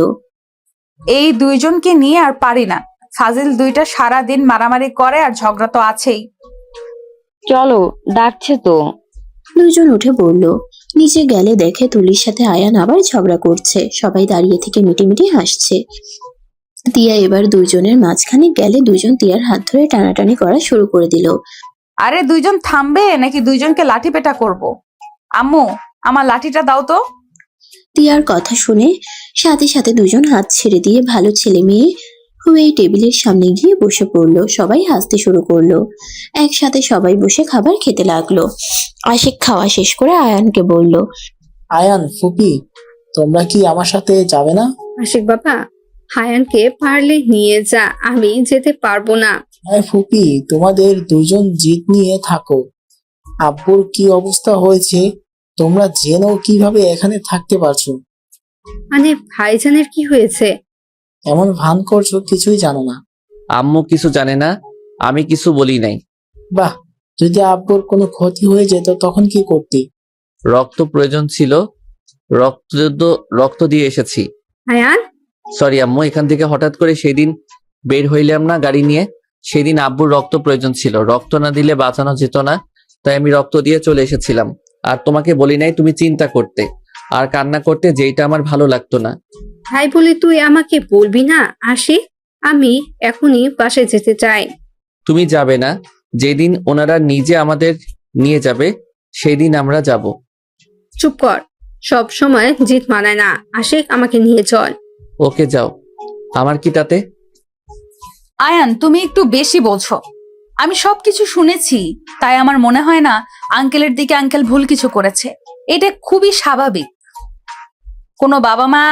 এই দুইজনকে নিয়ে আর পারি না। ফাজিল দুইটা সারা দিন মারামারি করে আর ঝগড়া তো আছেই। চলো, ডাকছে তো। দুইজন উঠে পড়ল। নিচে গেলে দেখে তুলির সাথে আয়ান আবার ঝগড়া করছে। সবাই দাঁড়িয়ে থেকে মিটিমিটি হাসছে। টিয়া এবার দুইজনের মাঝখানে গেলে দুইজন টিয়ার হাত ধরে টানাটানি করা শুরু করে দিল। আরে দুইজন থামবে নাকি দুইজনকে লাঠি পেটা করব? আম্মু, আমার লাঠিটা দাও তো। টিয়ার কথা শুনে সাথে সাথে দুজন হাত ছেড়ে দিয়ে ভালো ছেলে মেয়ে হয়ে টেবিলের সামনে গিয়ে বসে পড়লো। সবাই হাসতে শুরু করলো। একসাথে সবাই বসে খাবার খেতে লাগলো। আশিক খাওয়া শেষ করে আয়ানকে বলল, আয়ান, ফুপি, তোমরা কি আমার সাথে যাবে না? আশিক বাবা, হায়ানকে পারলে নিয়ে যা, আমি যেতে পারবো না। হ্যাঁ ফুপি, তোমাদের দুজন জিদ নিয়ে থাকো, আব্বুর কি অবস্থা হয়েছে তোমরা জেনেও কিভাবে এখানে থাকতে পারছো? মানে ভাইজানের কি হয়েছে? এমন ভান করছো কিছুই জানো না। আম্মু কিছু জানে না, আমি কিছু বলি নাই। বাহ, যদি আব্বুর কোনো ক্ষতি হয়ে যেত তখন কি করতি? রক্ত প্রয়োজন ছিল, রক্ত রক্ত দিয়ে এসেছি। আয়ান, সরি আম্মু, এখান থেকে হঠাৎ করে সেদিন বের হইলাম না গাড়ি নিয়ে, সেদিন আব্বুর রক্ত প্রয়োজন ছিল, রক্ত না দিলে বাঁচানো যেত না, তাই আমি রক্ত দিয়ে চলে এসেছিলাম। আর তোমাকে বলি নাই তুমি চিন্তা করতে আর কান্না করতে, যেইটা আমার ভালো লাগতো না। ভাই বলে তুই আমাকে বলবি না? আসি, আমি এখনই বাসায় যেতে চাই। তুমি যাবে না, যেদিন ওনারা নিজে আমাদের নিয়ে যাবে সেই দিন আমরা যাব। চুপ কর, সব সময় জিত মানায় না। আশিক, আমাকে নিয়ে চল। ওকে যাও, আমার কি তাতে? আয়ান, তুমি একটু বেশি বলছো। আমি সবকিছু শুনেছি, তাই আমার মনে হয় না আঙ্কেলের দিকে আঙ্কেল ভুল কিছু করেছে। এটা খুবই স্বাভাবিক। কোনো বাবা মা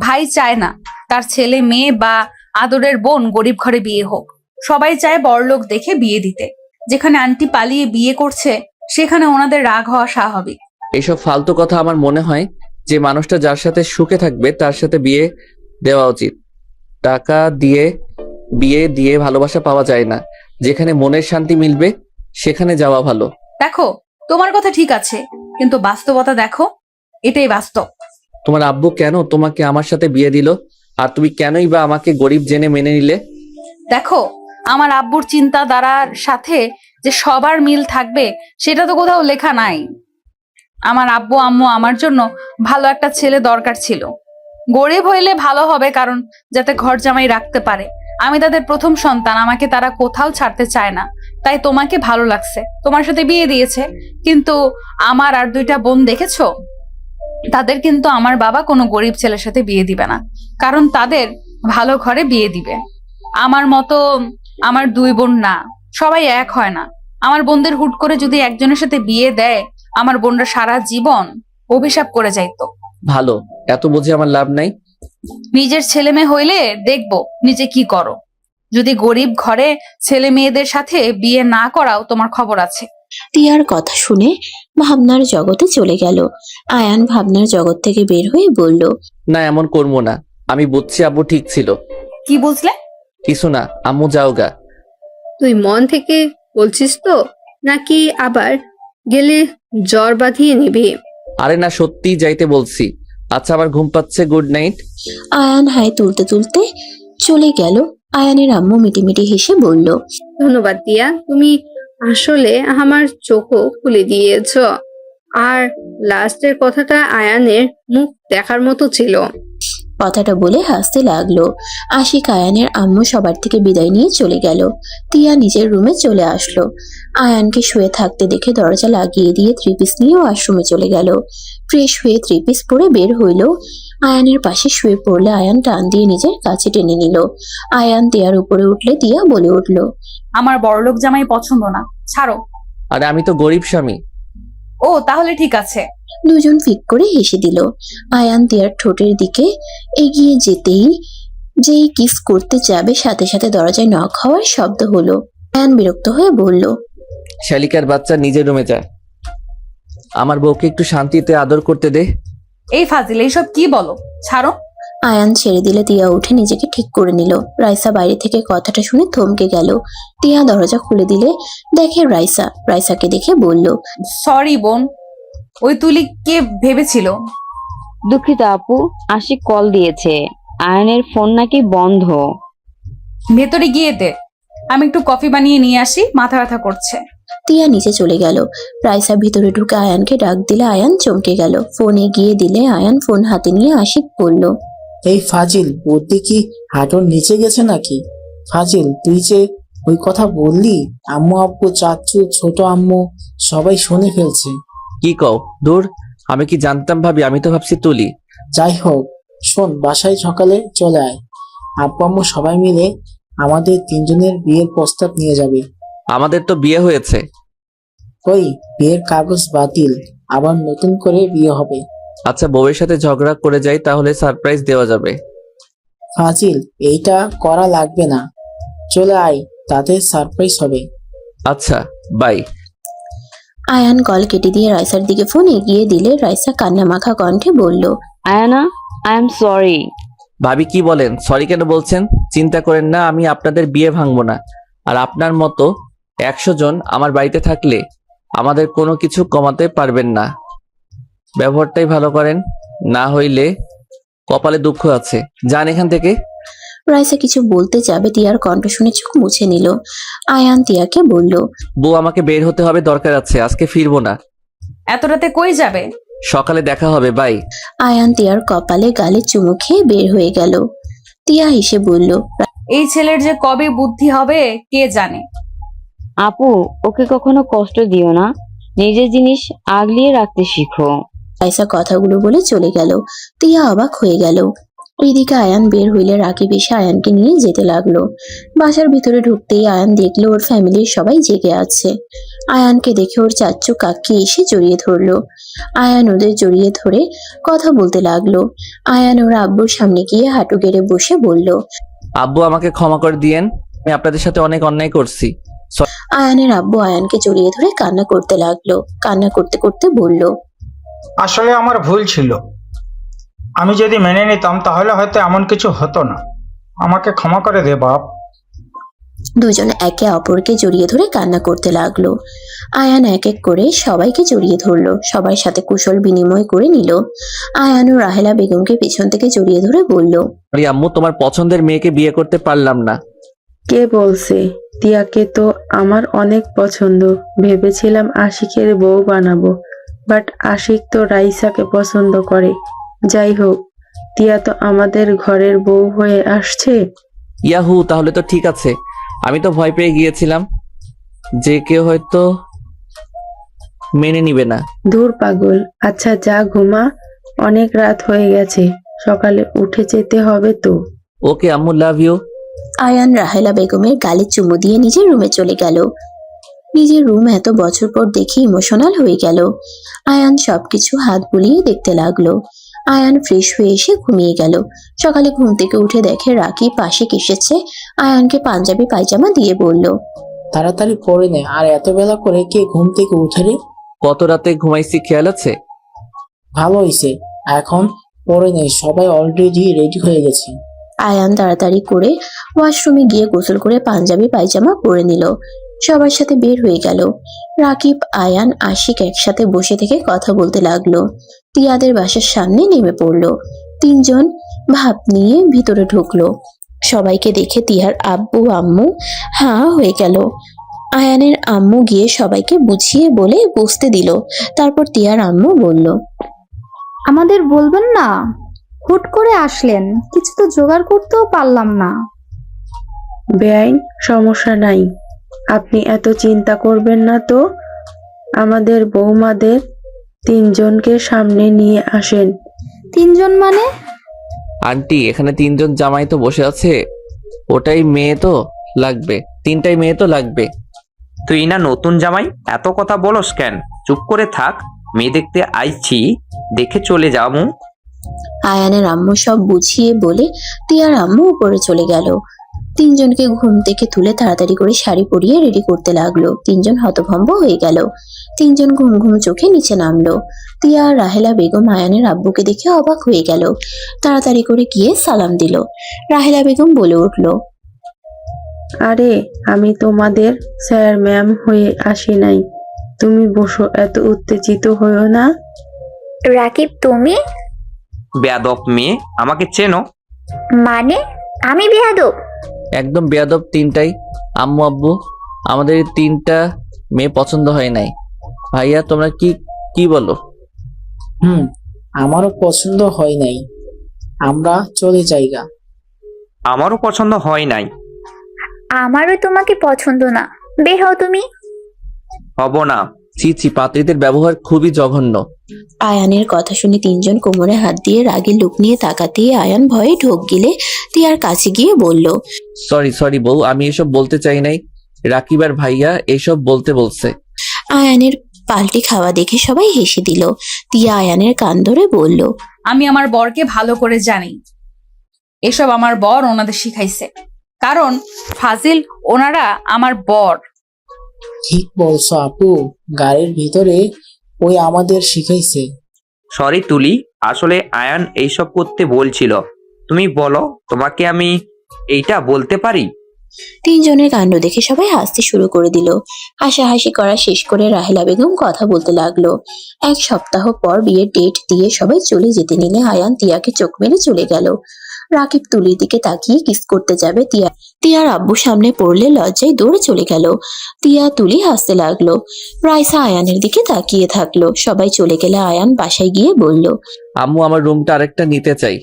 ভাই চায় না তার ছেলে মেয়ে বা আদরের বোন গরিব ঘরে বিয়ে হোক। সবাই চায় বড়লোক দেখে বিয়ে দিতে। যেখানে আন্টি পালিয়ে বিয়ে করছে সেখানে ওনাদের রাগ হওয়া স্বাভাবিক। এইসব ফালতু কথা আমার মনে হয় যে মানুষটা যার সাথে সুখে থাকবে তার সাথে বিয়ে দেওয়া উচিত। টাকা দিয়ে বিয়ে দিয়ে ভালোবাসা পাওয়া যায় না, যেখানে মনের শান্তি মিলবে সেখানে যাওয়া ভালো। দেখো, তোমার কথা ঠিক আছে, কিন্তু বাস্তবতা দেখো, এটাই বাস্তব। তোমার আব্বু কেন তোমাকে আমার সাথে বিয়ে দিল, আর তুমি কেনই বা আমাকে গরিব জেনে মেনে নিলে? দেখো, আমার আব্বুর চিন্তাধারার সাথে যে সবার মিল থাকবে সেটা তো কোথাও লেখা নাই। আমার আব্বু আম্মু আমার জন্য ভালো একটা ছেলে দরকার ছিল। গরিব হইলে ভালো হবে, কারণ যাতে ঘর জামাই রাখতে পারে। আমি তাদের প্রথম সন্তান, আমাকে তারা কোথাও ছাড়তে চায় না। তাই তোমাকে ভালো লাগছে, তোমার সাথে বিয়ে দিয়েছে। কিন্তু আমার আর দুইটা বোন দেখেছো, তাদের কিন্তু আমার বাবা কোনো গরিব ছেলের সাথে বিয়ে দিবে না, কারণ তাদের ভালো ঘরে বিয়ে দিবে। আমার মতো আমার দুই বোন না, সবাই এক হয় না। আমার বোনদের হুট করে যদি একজনের সাথে বিয়ে দেয়, আমার বোনরা সারা জীবন অভিশাপ করে যাইতো। ভালো, এত বুঝে আমার লাভ নাই। নিজের ছেলে মেয়ে হইলে দেখবো নিজে কি করো। যদি গরিব ঘরে ছেলে মেয়েদের সাথে বিয়ে না করাও, তোমার খবর আছে। তিয়ার কথা শুনে ভাবনার জগতে চলে গেল। আয়ান ভাবনার জগৎ থেকে বের হয়ে বলল, না, এমন করবো না। আমি বুঝছি আব্বু ঠিক ছিল। কি বুঝলে? কিছু না, আম্মু যাও গা। তুই মন থেকে বলছিস তো, নাকি আবার গেলে জ্বর বাঁধিয়ে নিবি? আরে না, সত্যি যাইতে বলছি। আচ্ছা, আমার ঘুম পাচ্ছে, গুড নাইট। আয়ান হাই তুলতে তুলতে চলে গেল। আয়ানের আম্মু মিটিমিটি হেসে বলল, ধন্যবাদ দিয়া, তুমি আসলে আমার চোখও খুলে দিয়েছ। আর লাস্টের কথাটা আয়ানের মুখ দেখার মতো ছিল। কথাটা বলে হাসতে লাগলো। আশিক আয়ানের আম্মু সবার থেকে বিদায় নিয়ে চলে গেল। তিয়া নিজের রুমে চলে আসলো। আয়ানকে শুয়ে থাকতে দেখে দরজা লাগিয়ে দিয়ে থ্রি পিস নিয়ে ওয়াশরুমে চলে গেল। ফ্রেশ হয়ে থ্রি পিস পরে বের হইল। আয়ানের পাশে শুয়ে পড়লে আয়ান টান দিয়ে নিজের কাছে টেনে নিল। আয়ান তিয়ার উপরে উঠলে তিয়া বলে উঠল, আমার বড়লোক জামাই পছন্দ না, ছাড়ো। আরে আমি তো গরিব স্বামী। ও, তাহলে ঠিক আছে। দুজন ফিক করে হেসে দিল। আয়ান তিয়ার ঠোঁটের দিকে এগিয়ে যেই কিস করতে যাবে, সাথে সাথে দরজায় নক হওয়ার শব্দ হলো। আয়ান বিরক্ত হয়ে বলল, শালিকার বাচ্চা, নিজের রুমে যা। আমার বউকে একটু শান্তিতে আদর করতে দে। এই ফাজিল, এইসব কি বলো, ছাড়ো। আয়ান ছেড়ে দিলে তিয়া উঠে নিজেকে ঠিক করে নিল। রাইসা বাইরে থেকে কথাটা শুনে থমকে গেল। তিয়া দরজা খুলে দিলে দেখে রাইসা। রাইসাকে দেখে বলল, সরি বোন, ওই তুলি কে ভেবেছিল। দুঃখিত আপু, আশিক কল দিয়েছে, আয়নের ফোন নাকি বন্ধ। ভেতরে গিয়ে দে, আমি একটু কফি বানিয়ে নিয়ে আসি, মাথা ব্যথা করছে। তিয়া নিচে চলে গেল। রাইসা ভিতরে ঢুকে আয়ানকে ডাক দিলে আয়ান চমকে গেল। ফোনে গিয়ে দিলে আয়ান ফোন হাতে নিয়ে আশিক বলল, এই ফাজিল, বুদ্ধি কি হাঁটুর নিচে গেছে নাকি? ফাজিল, তুই যে ওই কথা বললি, আম্মু আব্বু চাচু ছোট আম্মু সবাই শুনে ফেলছে। কি কও? দূর, আমি কি জানতাম ভাবি, আমি তো ভাবছি তুলি। যাই হোক, শোন, বাসায় সকালে চলে আয়। আব্বু আম্মু সবাই মিলে আমাদের তিনজনের বিয়ের প্রস্তাব নিয়ে যাবে। আমাদের তো বিয়ে হয়েছে। ওই বিয়ের কাগজ বাতিল, আবার নতুন করে বিয়ে হবে। আচ্ছা, বউয়ের সাথে ঝগড়া করে যাই, তাহলে সারপ্রাইজ দেওয়া যাবে। ফাজিল, এইটা করা লাগবে না, চলে আয়, তাতে সারপ্রাইজ হবে। আচ্ছা, বাই। আয়ান কল কেটে দিয়ে রাইসার দিকে ফোন এগিয়ে দিলে রাইসা কান্নামাখা কণ্ঠে বলল, আয়ানা, আই এম সরি। ভাবি কি বলেন? সরি কেন বলছেন? চিন্তা করেন না, আমি আপনাদের বিয়ে ভাঙবো না। আর আপনার মতো 100 জন আমার বাড়িতে থাকলে আমাদের কোনো কিছু কমাতে পারবেন না। ব্যবহারটাই ভালো করেন, না হইলে কপালে দুঃখ আছে। যান এখান থেকে। রাইসা কিছু বলতে যাবে, তিয়ার কণ্ঠ শুনে চোখ মুছে নিল। আয়ান তিয়াকে বলল, বউ, আমাকে বের হতে হবে, দরকার আছে, আজকে ফিরবো না। এত রাতে কই যাবে? সকালে দেখা হবে, বাই। আয়ান তিয়ার কপালে গালে চুমু খেয়ে বের হয়ে গেল। তিয়া হেসে বলল, এই ছেলের যে কবে বুদ্ধি হবে কে জানে। আপু, ওকে কখনো কষ্ট দিও না, নিজের জিনিস আগলিয়ে রাখতে শিখো। রাইসা কথাগুলো বলে চলে গেল। তিয়া অবাক হয়ে গেল। এইদিকে আয়ান বের হইলে রাকিব এসে আয়ানকে নিয়ে যেতে লাগলো। বাসার ভিতরে ঢুকতেই আয়ান দেখলো ওর ফ্যামিলির সবাই জেগে আছে। আয়ানকে দেখে ওর চাচ্চু কাকি এসে জড়িয়ে ধরলো। আয়ান ওদের জড়িয়ে ধরে কথা বলতে লাগলো। আয়ান ওর আব্বুর সামনে গিয়ে হাঁটু গেড়ে বসে বলল, আব্বু, আমাকে ক্ষমা করে দিয়েন, আমি আপনাদের সাথে অনেক অন্যায় করছি। আয়ানের আব্বু আয়ানকে জড়িয়ে ধরে কান্না করতে লাগলো। কান্না করতে করতে বলল, আসলে আমার ভুল ছিল। আমি যদি মেনে নিতাম তাহলে হয়তো এমন কিছু হতো না। আমাকে ক্ষমা করে দে বাপ। দুজন একে অপরকে জড়িয়ে ধরে কান্না করতে লাগলো। আয়ান এক এক করে সবাইকে জড়িয়ে ধরলো, সবার সাথে কুশল বিনিময় করে নিল। আয়ান ও রাহেলা বেগমকে পেছন থেকে জড়িয়ে ধরে বলল, আরে আম্মু, তোমার পছন্দের মেয়েকে বিয়ে করতে পারলাম না। কে বলছে? তিয়াকে তো আমার অনেক পছন্দ। ভেবেছিলাম আশিকের বউ বানাবো, বাট আশিক তো রাইসাকে পছন্দ করে। যাই হোক, তিয়া তো আমাদের ঘরের বউ হয়ে আসছে। ইয়াহু, তাহলে তো ঠিক আছে। আমি তো ভয় পেয়ে গিয়েছিলাম যে কেউ হয়তো মেনে নিবে না। দূর পাগল। আচ্ছা যা ঘুমা, অনেক রাত হয়ে গেছে, সকালে উঠে যেতে হবে তো। ওকে আম্মু, লাভ ইউ। আয়ান রাহেলা বেগমের গালে চুমু দিয়ে নিজের রুমে চলে গেল। নিজের রুম এত বছর পর দেখে ইমোশনাল হয়ে গেল। আয়ান সবকিছু হাত বুলিয়ে দেখতে লাগলো। আয়ান ফ্রেশ হয়ে এসে ঘুমিয়ে গেল। সকালে ঘুম থেকে উঠে দেখে রাকি পাশে এসেছে। আয়ানকে পাঞ্জাবি পায়জামা দিয়ে বলল, তাড়াতাড়ি পরে নে, আর এত বেলা করে কে ঘুম থেকে উঠে রে? কত রাতে ঘুমাইছি খেয়াল আছে? ভালো হয়েছে, এখন পরে নে, সবাই অলরেডি রেডি হয়ে গেছে। আয়ান তাড়াতাড়ি করে ওয়াশরুমে গিয়ে গোসল করে পাঞ্জাবি পায়জামা পরে নিল। সবার সাথে বের হয়ে গেল। রাকিব, আয়ান, আশিক একসাথে বসে থেকে কথা বলতে লাগলো। তিয়াদের বাসার সামনে নেমে পড়লো। তিনজন ভাব নিয়ে ভিতরে ঢুকলো। সবাইকে দেখে তিয়ার আব্বু আম্মু হাঁ হয়ে গেল। আয়ানের আম্মু গিয়ে সবাইকে বুঝিয়ে বলে বসতে দিল। তারপর তিয়ার আম্মু বলল, আমাদের বলবেন না? হুট করে আসলেন, কিছু তো জোগাড় করতেও পারলাম না। বেআইন, সমস্যা নাই, আপনি এত চিন্তা করবেন না তো। আমাদের বৌমাদের 3 জনকে সামনে নিয়ে আসেন। 3 জন মানে? আন্টি, এখানে 3 জন জামাই তো বসে আছে, ওটাই মেয়ে তো লাগবে, 3টাই মেয়ে তো লাগবে। তুই না নতুন জামাই, এত কথা বলস কেন? চুপ করে থাক, মেয়ে দেখতে আইছি, দেখে চলে যাবো। আয়ানের আম্মু সব বুঝিয়ে বলে তিয়ার আম্মু উপরে চলে গেল। 3 জনকে ঘুম থেকে তুলে তাড়াতাড়ি করে শাড়ি পরিয়ে রেডি করতে লাগলো। 3 জন হতভম্ব হয়ে গেল। 3 জন ঘুম ঘুম চোখে নিচে নামলো। তিয়া আর রাহেলা বেগম আয়ানের আব্বুকে দেখে অবাক হয়ে গেল। তাড়াতাড়ি করে গিয়ে সালাম দিল। রাহেলা বেগম বলে উঠলো, আরে আমি তোমাদের স্যার ম্যাম হয়ে আসি নাই, তুমি বসো, এত উত্তেজিত হইও না। রাকিব, তুমি? বেয়াদব মেয়ে, আমাকে চেনো? মানে আমি বেয়াদব? একদম বেয়াদব 3টাই। আম্মু আব্বু, আমাদের এই 3টা মেয়ে পছন্দ হয় নাই। ভাইয়া, তোমরা কি কি বলো? আমারও পছন্দ হয় নাই, আমরা চলে যাইগা। আমারও পছন্দ হয় নাই। আমারও তোমাকে পছন্দ না, বের হও তুমি। হব না। ছি ছি, পাত্রীদের ব্যবহার খুবই জঘন্য। আয়ানের কথা শুনে 3 জন কোমরে হাত দিয়ে রাগের লুক নিয়ে তাকাতেই আয়ান ভয়ে ঢোক গিলে তিয়ার কাছে গিয়ে বলল, সরি বউ, আমি এসব বলতে চাই নাই। রাকিব আর ভাইয়া এসব বলতে বলছে। আয়ানের পাল্টি খাওয়া দেখে সবাই হেসে দিল। তিয়া আয়ানের কান ধরে বলল, আমি আমার বরকে ভালো করে জানি, এসব আমার বর ওনাদের শিখাইছে। কারণ ফাজিল ওনারা আমার বর, ঠিক বলছো আপু, গাড়ির ভিতরে ওই আমাদের শিখাইছে। সরি তুলি, আসলে আয়ান এইসব করতে বলছিল। তুমি বলো, তোমাকে আমি এইটা বলতে পারি? তিনজনের কাণ্ড দেখে সবাই হাসতে শুরু করে দিল। হাসাহাসি করা শেষ করে রাহেলা বেগম কথা বলতে লাগলো। 1 সপ্তাহ পর বিয়ের ডেট দিয়ে সবাই চলে যেতে নিলে আয়ান তিয়াকে চোখ মেরে চলে গেল। রাকিব তুলির দিকে তাকিয়ে কিস করতে যাবে, তিয়ার আব্বু সামনে পড়লে লজ্জায় দৌড়ে চলে গেল। তিয়া তুলি হাসতে লাগলো। রাইসা আয়ানের দিকে তাকিয়ে থাকলো। সবাই চলে গেলে আয়ান বাসায় গিয়ে বলল, আম্মু, আমার রুমটা আরেকটা নিতে চাই।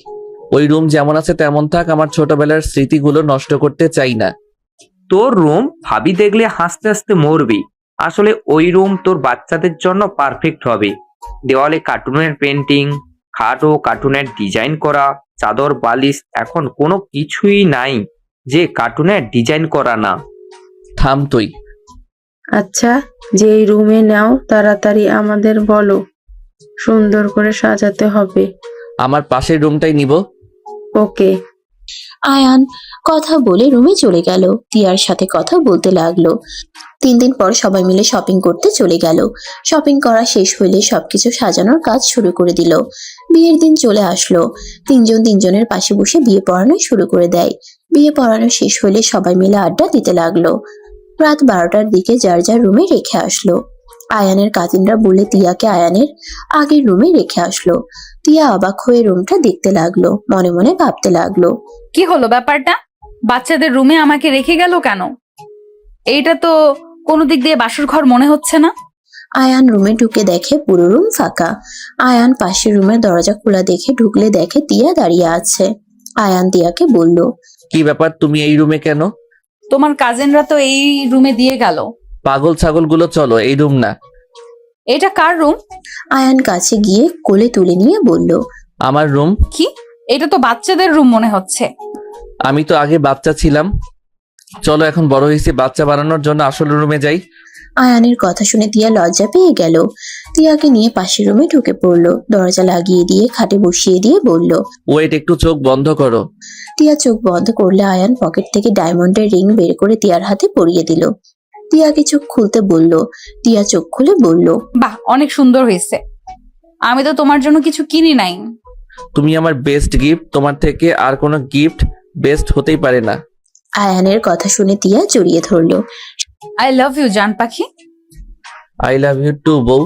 ওই রুম যেমন আছে তেমন থাক, আমার ছোটবেলার স্মৃতিগুলো নষ্ট করতে চাই না। তোর রুম ভাবি দেখলে হাসতে হাসতে মরবি। আসলে ওই রুম তোর বাচ্চাদের জন্য পারফেক্ট হবে। দেওয়ালে কার্টুনের পেন্টিং, খাট ও কার্টুনের ডিজাইন করা, চাদর বালিশ, এখন কোনো কিছুই নাই যে কার্টুনের ডিজাইন করা না। থাম তুই। আচ্ছা, যেই রুমে নাও তাড়াতাড়ি আমাদের বলো, সুন্দর করে সাজাতে হবে। আমার পাশের রুমটাই নিব। ওকে। আয়ান কথা বলে রুমে চলে গেল। তিয়ার সাথে কথা বলতে লাগলো। 3 দিন পর সবাই মিলে শপিং করতে চলে গেল। শপিং করা শেষ হলে সবকিছু সাজানোর কাজ শুরু করে দিল। বিয়ের দিন চলে আসলো। তিনজন তিনজনের পাশে বসে বিয়ে পড়ানো শুরু করে দেয়। বিয়ে পড়ানো শেষ হলে সবাই মিলে আড্ডা দিতে লাগলো। রাত 12টার দিকে যার যার রুমে রেখে আসলো। আয়ানের কাজিনরা বলে তিয়াকে আয়ানের আগের রুমে রেখে আসলো। তিয়া অবাক হয়ে রুমটা দেখতে লাগলো, মনে মনে ভাবতে লাগলো, কি হলো ব্যাপারটা? বাচ্চাদের রুমে আমাকে রেখে গেল কেন? এইটা তো কোনো দিক দিয়ে বাসর ঘর মনে হচ্ছে না। আয়ান রুমে ঢুকে দেখে পুরো রুম ফাঁকা। আয়ান পাশের রুমের দরজা খোলা দেখে ঢুকলে দেখে তিয়া দাঁড়িয়ে আছে। আয়ান তিয়াকে বলল, কি ব্যাপার, তুমি এই রুমে কেন? তোমার কাজিনরা তো এই রুমে দিয়ে গেল। পাগল ছাগলগুলো, চলো, এই রুম না। এটা কার রুম? আয়ান কাছে গিয়ে কোলে তুলে নিয়ে বলল, আমার রুম। কি? এটা তো বাচ্চাদের রুম মনে হচ্ছে। আমি তো আগে বাচ্চা ছিলাম। চলো, এখন বড় হয়েছি, বাচ্চা বানানোর জন্য আসল রুমে যাই। আয়ানের কথা শুনে তিয়া লজ্জা পেয়ে গেল। তিয়াকে নিয়ে পাশের রুমে ঢুকে পড়লো। দরজা লাগিয়ে দিয়ে খাটে বসিয়ে দিয়ে বলল, ওয়েট, একটু চোখ বন্ধ করো। তিয়া চোখ বন্ধ করলে আয়ান পকেট থেকে ডায়মন্ডের রিং বের করে তিয়ার হাতে পরিয়ে দিল। তিয়াকে চোখ খুলতে বলল। তিয়া চোখ খুলে বলল, বাহ, অনেক সুন্দর হয়েছে। আমি তো তোমার জন্য কিছু কিনি নাই। তুমি আমার বেস্ট গিফট, তোমার থেকে আর কোনো গিফট বেস্ট হতেই পারে না। আয়ানের কথা শুনে তিয়া জড়িয়ে ধরলো। আই লাভ ইউ জান পাখি। আই লাভ ইউ টু বউ।